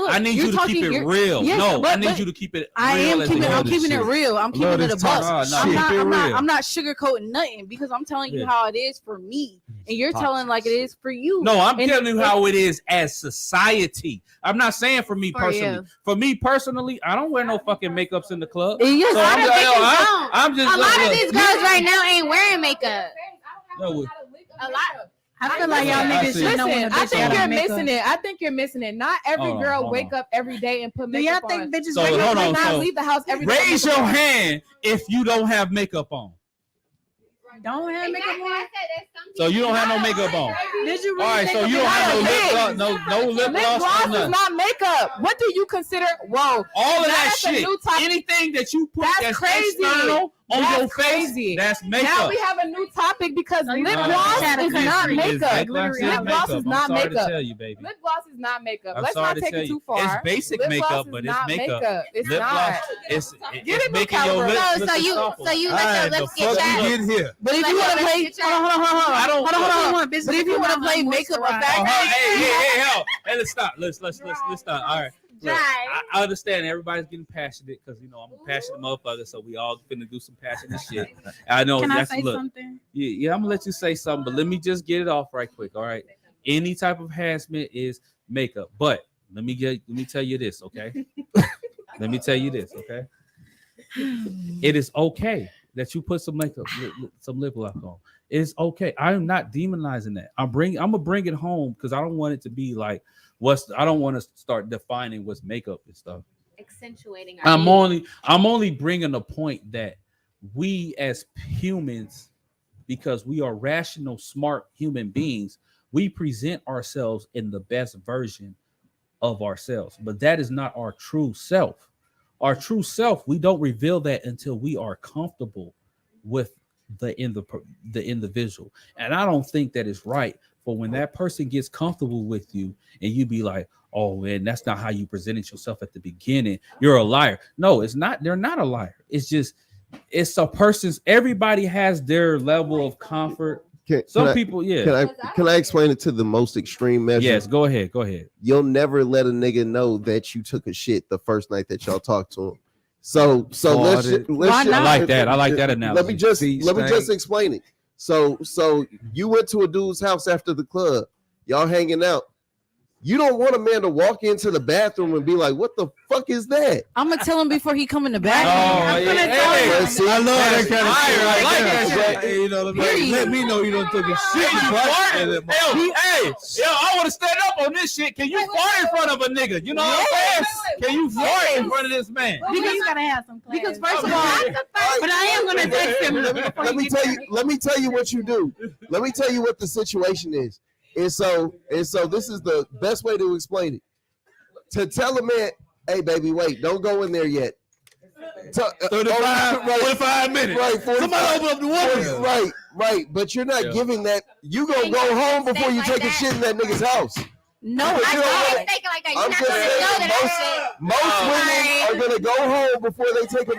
I need you to keep it real. I need you to keep it. I'm keeping it real. I'm keeping it a buck. I'm not sugarcoating nothing because I'm telling you how it is for me, and you're telling like it is for you. No, I'm telling you how it is as society. I'm not saying for me personally. For me personally, I don't wear no fucking makeups in the club. I'm just. A lot of these girls right now ain't wearing makeup. A lot. I feel like y'all niggas should know. I think you're missing it. I think you're missing it. Not every girl wake up every day and put makeup on. Do y'all think bitches not leave the house every day? Raise your hand if you don't have makeup on. Don't have makeup on. So you don't have no makeup on. Did you really? All right, so you don't have no lip gloss, no lip gloss. Lip gloss is not makeup. What do you consider? Whoa, all of that shit. Anything that you put that's crazy. External on your face, that's makeup. Now we have a new topic because lip gloss is not makeup. Lip gloss is not makeup. Lip gloss is not makeup. Let's not take it too far. It's basic makeup, but it's makeup. It's not. It's making your lips look so you let your lips get that. But if you want to play, hold on. But if you want to play makeup effect, hey, let's stop. Let's stop. All right. Look, I understand everybody's getting passionate because I'm a passionate motherfucker, so we all finna do some passionate shit. I know. Can I say something? Yeah, I'm gonna let you say something, but let me just get it off right quick. All right. Any type of harassment is makeup, but let me tell you this, okay? Let me tell you this, okay? It is okay that you put some makeup, some lip gloss on. It's okay. I am not demonizing that. I'm gonna bring it home because I don't want it to be like I don't want to start defining what's makeup and stuff. Accentuating. I'm only bringing a point that we as humans, because we are rational, smart human beings, we present ourselves in the best version of ourselves, but that is not our true self. Our true self, we don't reveal that until we are comfortable with the individual. And I don't think that is right for when that person gets comfortable with you and you be like, oh man, that's not how you presented yourself at the beginning, you're a liar. No, it's not. They're not a liar. It's just, it's a person's, everybody has their level of comfort. Some people, yeah. Can I explain it to the most extreme measure? Yes, go ahead. You'll never let a nigga know that you took a shit the first night that y'all talked to him. So let's I like that. I like that analogy. Let me just explain it. So you went to a dude's house after the club, y'all hanging out. You don't want a man to walk into the bathroom and be like, "What the fuck is that?" I'm gonna tell him before he come in the bathroom. I love that kind of shit. I like that shit. You know, let me know you don't took a shit. Hey, I want to stand up on this shit. Can you fart in front of a nigga? You know what I'm saying? Can you fart in front of this man? Because you gotta have some class. Because first of all, but I am gonna text him. Let me tell you what you do. Let me tell you what the situation is. And so this is the best way to explain it. To tell a man, hey baby, wait, don't go in there yet. 45 minutes. Right, 45, somebody open up the window. Right. But you're not giving that. You gonna go home before you take a shit in that nigga's house. No, I always think like that. You're not gonna know that. Most women are gonna go home before they take a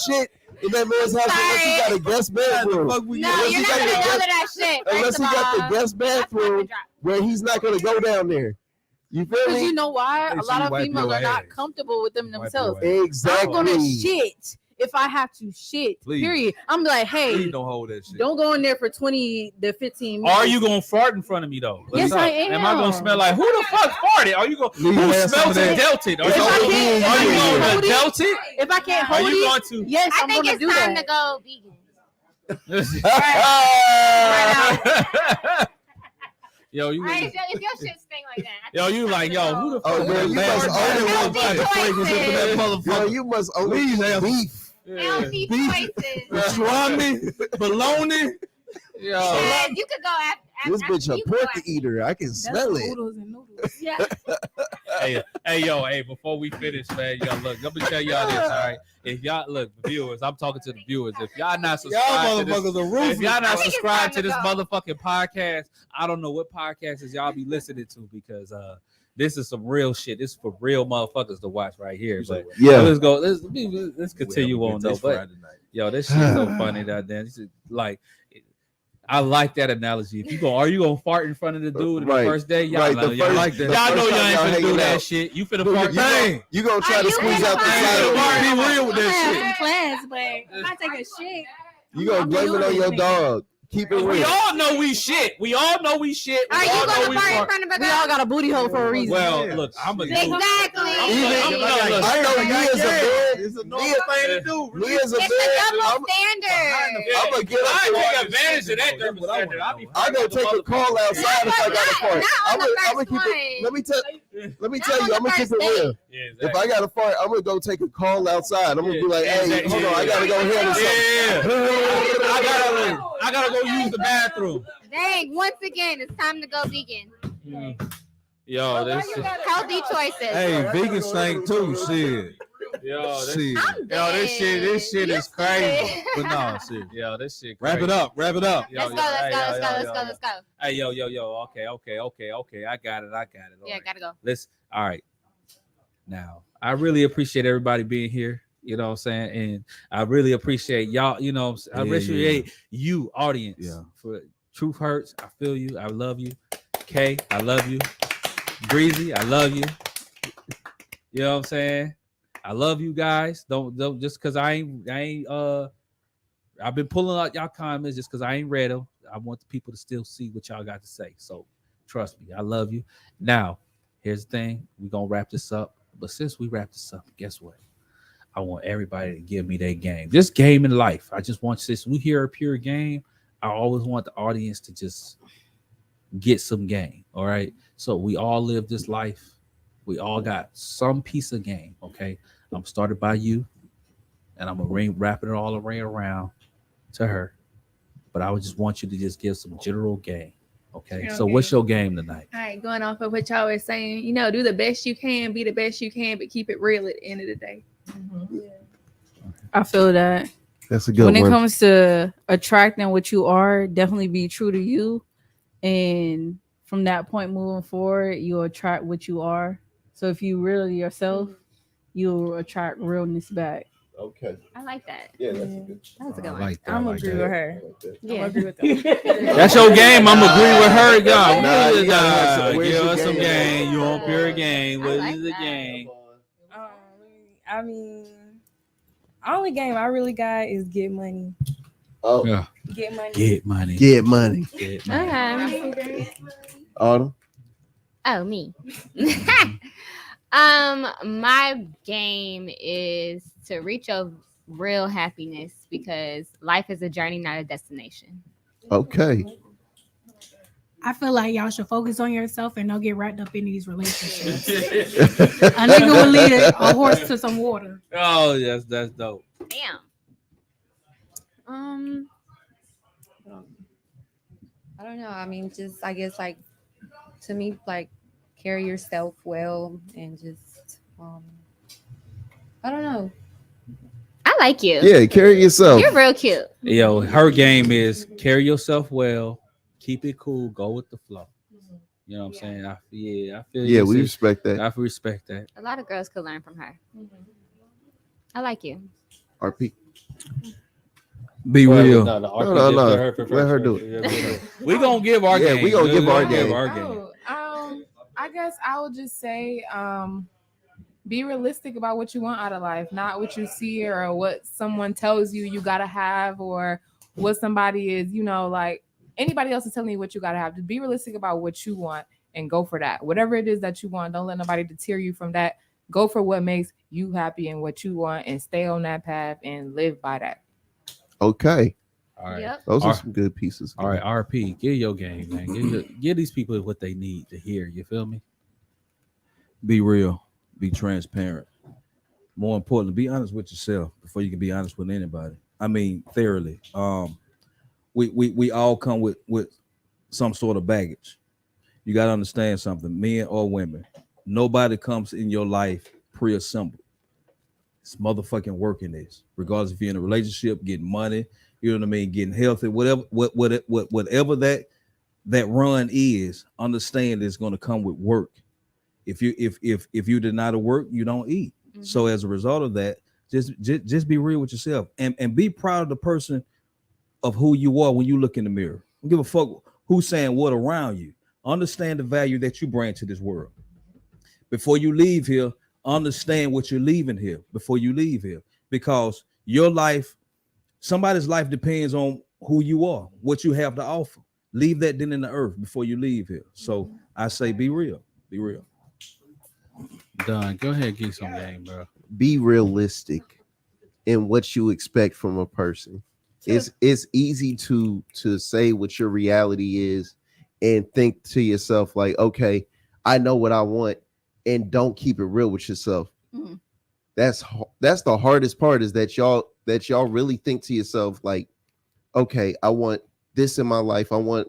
shit in that man's house unless he got a guest bathroom. No, you're not gonna know that shit. Unless he got the guest bathroom where he's not gonna go down there. You feel me? Because you know why? A lot of females are not comfortable with them themselves. Exactly. I'm gonna shit if I have to shit. Please. Period. I'm like, hey, please don't hold that shit. Don't go in there for 20 to 15 minutes. Are you gonna fart in front of me though? Yes, I am. Am I gonna smell like who the fuck farted? Are you gonna who smells it delted? Are you gonna delt it? If I can't hold it, are you going to? Yes, I'm gonna do that. I think it's time to go vegan. Right. Yo, you. If your shit stink like that. Yo, you like who the fuck? Oh man, you must you must only beef. Healthy choices. Pastrami, bologna. Yeah, you could go after. This bitch a pork eater. I can smell it. Noodles and noodles. Yeah. Hey, before we finish, man, look, let me tell y'all this, all right? If y'all look, viewers, I'm talking to the viewers. If y'all not subscribed to this motherfucking podcast, I don't know what podcasts y'all be listening to because this is some real shit. This is for real motherfuckers to watch right here. But yeah, let's continue on though. But this shit's so funny that then like. I like that analogy. If you go, are you gonna fart in front of the dude the first day? Y'all like that. Y'all know y'all ain't finna do that shit. You finna fart. You gonna try to squeeze out the side. Be real with that shit. Class, but if I take a shit, you gonna blame it on your dog. Keep it real. We all know we shit. Are you gonna fart in front of a girl? We all got a booty hole for a reason. Well, look, I'm a exactly. I know me as a man. It's a normal thing to do. Me as a man. It's a double standard. I'm gonna get up. I take advantage of that double standard. I'm gonna take a call outside if I got a fart. I'm gonna keep it. Let me tell you. I'm gonna keep it real. If I got a fart, I'm gonna go take a call outside. I'm gonna be like, hey, hold on, I gotta go handle something. I gotta go use the bathroom. Dang, once again, it's time to go vegan. Yo, this is healthy choices. Hey, vegan stink too, shit. This shit is crazy. But no, shit. Yo, this shit Wrap crazy. it up. Let's go. Hey, yo. Okay. I got it. Yeah, gotta go. All right. Now, I really appreciate everybody being here. You know what I'm saying? And I really appreciate y'all. You know, I appreciate you, audience. Yeah. For Truth Hurts. I feel you. I love you. Kay, I love you. Breezy, I love you. You know what I'm saying? I love you guys. Don't just because I ain't I've been pulling out y'all comments just because I ain't read them. I want the people to still see what y'all got to say. So trust me, I love you. Now, here's the thing. We're gonna wrap this up. But since we wrap this up, guess what? I want everybody to give me their game. This game in life. I just want this. We hear a pure game. I always want the audience to just get some game. All right. So we all live this life. We all got some piece of game. Okay. I'm started by you, and I'm gonna wrap it all around to her. But I would just want you to just give some general game. Okay, so what's your game tonight? All right, going off of what y'all were saying, you know, do the best you can, be the best you can, but keep it real at the end of the day. Yeah. I feel that. That's a good one. When it comes to attracting what you are, definitely be true to you. And from that point moving forward, you'll attract what you are. So if you really yourself, you'll attract realness back. Okay. I like that. Yeah, that's a good. That was a good one. Like that, I'm like agree that. with her. Yeah. I'm agree with that. That's your game. I'm agree with her, y'all. Nah, you gotta- where's Give your us some game? game. You on pure game? I What like is the that. game? I mean, only game I really got is get money. Oh, Yeah. Get money. Get money. get money. Get money. Okay. Autumn. Oh, me. My game is to reach your real happiness because life is a journey, not a destination. Okay. I feel like y'all should focus on yourself and don't get wrapped up in these relationships. A nigga will lead a horse to some water. Oh, yes, that's dope. Damn. I don't know. I mean, just I guess like to me, like carry yourself well and just I don't know. I like you. Yeah, carry yourself. You're real cute. Yo, her game is carry yourself well, keep it cool, go with the flow. You know what I'm saying? I feel. Yeah, we respect that. I respect that. A lot of girls could learn from her. I like you. RP. Be real. No. Let her do it. We gonna give our game. We gonna give our game. I guess I would just say, be realistic about what you want out of life, not what you see or what someone tells you gotta have, or what somebody is, like anybody else is telling you what you gotta have. Just be realistic about what you want and go for that. Whatever it is that you want, don't let nobody deter you from that. Go for what makes you happy and what you want, and stay on that path and live by that. Okay. All right. Yep. Those are some good pieces. All right, RP, give your game, man. Give these people what they need to hear. You feel me? Be real. Be transparent. More importantly, be honest with yourself before you can be honest with anybody. I mean, thoroughly. We all come with some sort of baggage. You got to understand something, men or women. Nobody comes in your life pre-assembled. It's motherfucking working this. Regardless if you're in a relationship, getting money, you know what I mean, getting healthy, whatever that run is, understand it's going to come with work. If you deny the work, you don't eat. Mm-hmm. So as a result of that, just be real with yourself and be proud of the person of who you are when you look in the mirror. Don't give a fuck who's saying what around you. Understand the value that you bring to this world. Before you leave here, understand what you're leaving here before you leave here, because your life, somebody's life depends on who you are, what you have to offer. Leave that then in the earth before you leave here. So I say, be real. Be real. Done. Go ahead, get some game, bro. Be realistic in what you expect from a person. It's easy to say what your reality is and think to yourself like, okay, I know what I want, and don't keep it real with yourself. Mm-hmm. That's the hardest part, is that y'all really think to yourself like, okay, I want this in my life. I want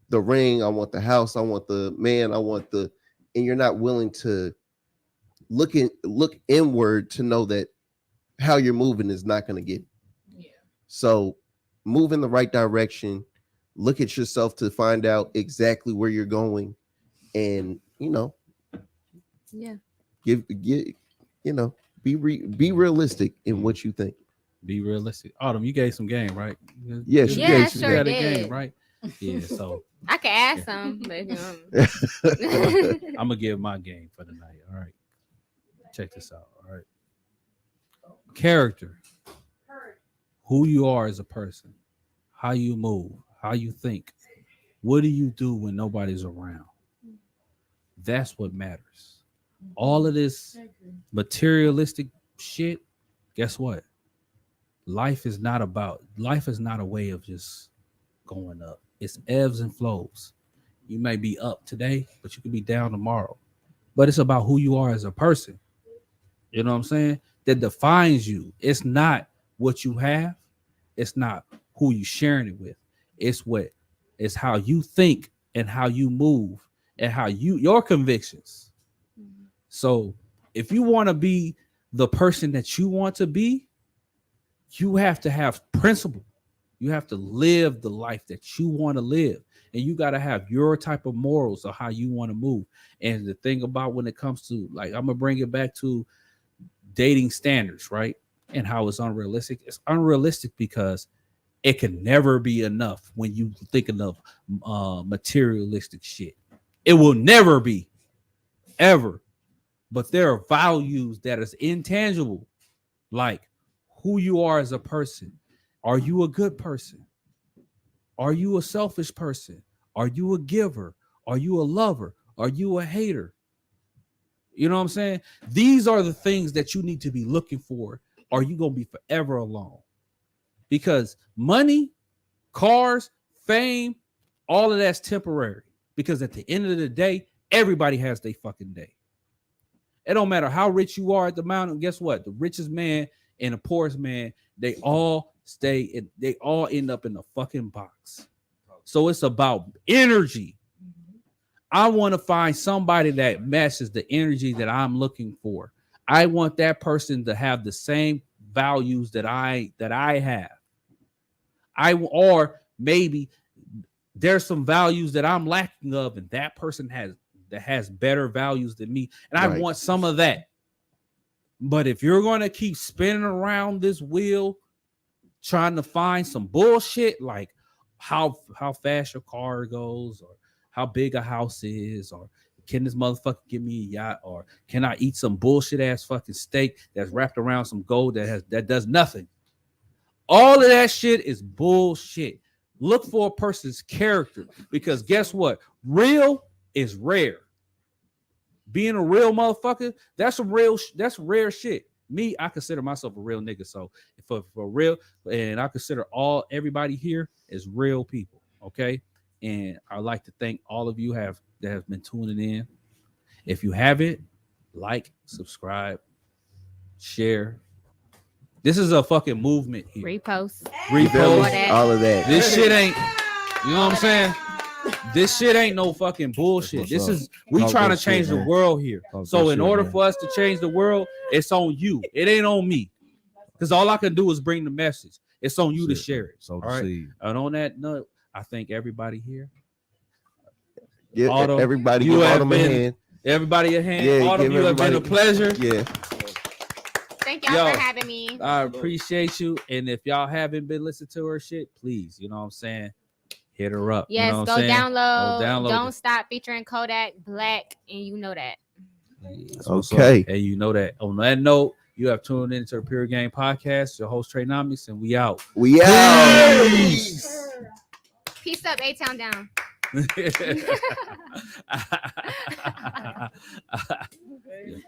the ring. I want the house. I want the man. and you're not willing to look inward to know that how you're moving is not going to get. Yeah. So move in the right direction. Look at yourself to find out exactly where you're going, and yeah, be realistic in what you think. Be realistic. Autumn, you gave some game, right? Yes, she got a game, right? Yeah, so I can add some, but I'm gonna give my game for the night. All right, check this out. All right, character, who you are as a person, how you move, how you think, what do you do when nobody's around? That's what matters. All of this materialistic shit, guess what? Life is not a way of just going up. It's ebbs and flows. You may be up today, but you could be down tomorrow. But it's about who you are as a person. You know what I'm saying? That defines you. It's not what you have. It's not who you sharing it with. It's what It's how you think and how you move and how your convictions. So if you want to be the person that you want to be, you have to have principle. You have to live the life that you want to live. And you got to have your type of morals of how you want to move. And the thing about when it comes to, like, I'm going to bring it back to dating standards, right? And how it's unrealistic. It's unrealistic because it can never be enough when you thinking of materialistic shit. It will never be, ever. But there are values that is intangible, like who you are as a person. Are you a good person? Are you a selfish person? Are you a giver? Are you a lover? Are you a hater? You know what I'm saying? These are the things that you need to be looking for. Are you going to be forever alone? Because money, cars, fame, all of that's temporary. Because at the end of the day, everybody has their fucking day. It don't matter how rich you are at the mountain. Guess what? The richest man and the poorest man, they all end up in a fucking box. So it's about energy. I want to find somebody that matches the energy that I'm looking for. I want that person to have the same values that I have. Or maybe there's some values that I'm lacking of, and that person has better values than me, and I want some of that. But if you're going to keep spinning around this wheel trying to find some bullshit like how fast your car goes, or how big a house is, or can this motherfucker give me a yacht, or can I eat some bullshit ass fucking steak that's wrapped around some gold that does nothing, all of that shit is bullshit. Look for a person's character, because guess what? Real is rare. Being a real motherfucker, that's rare shit. Me, I consider myself a real nigga. So for real, and I consider everybody here as real people. Okay. And I'd like to thank all of you that have been tuning in. If you haven't, like, subscribe, share. This is a fucking movement here. Repost. All of that. This shit ain't, you know what I'm saying? This shit ain't no fucking bullshit. We trying to change the world here. So in order for us to change the world, it's on you. It ain't on me. Because all I can do is bring the message. It's on you to share it. All right. And on that note, I thank everybody here. Yeah, everybody give Autumn a hand. Everybody a hand. Yeah, Autumn, you have been a pleasure. Yeah. Thank y'all for having me. I appreciate you. And if y'all haven't been listening to her shit, please, you know what I'm saying? Hit her up. Yes, you know go download. Don't Stop featuring Kodak Black, and you know that. Okay. And you know that. On that note, you have tuned into the Pure Game Podcast. Your host, Treynomics, and we out. We out. Peace up, A-Town down.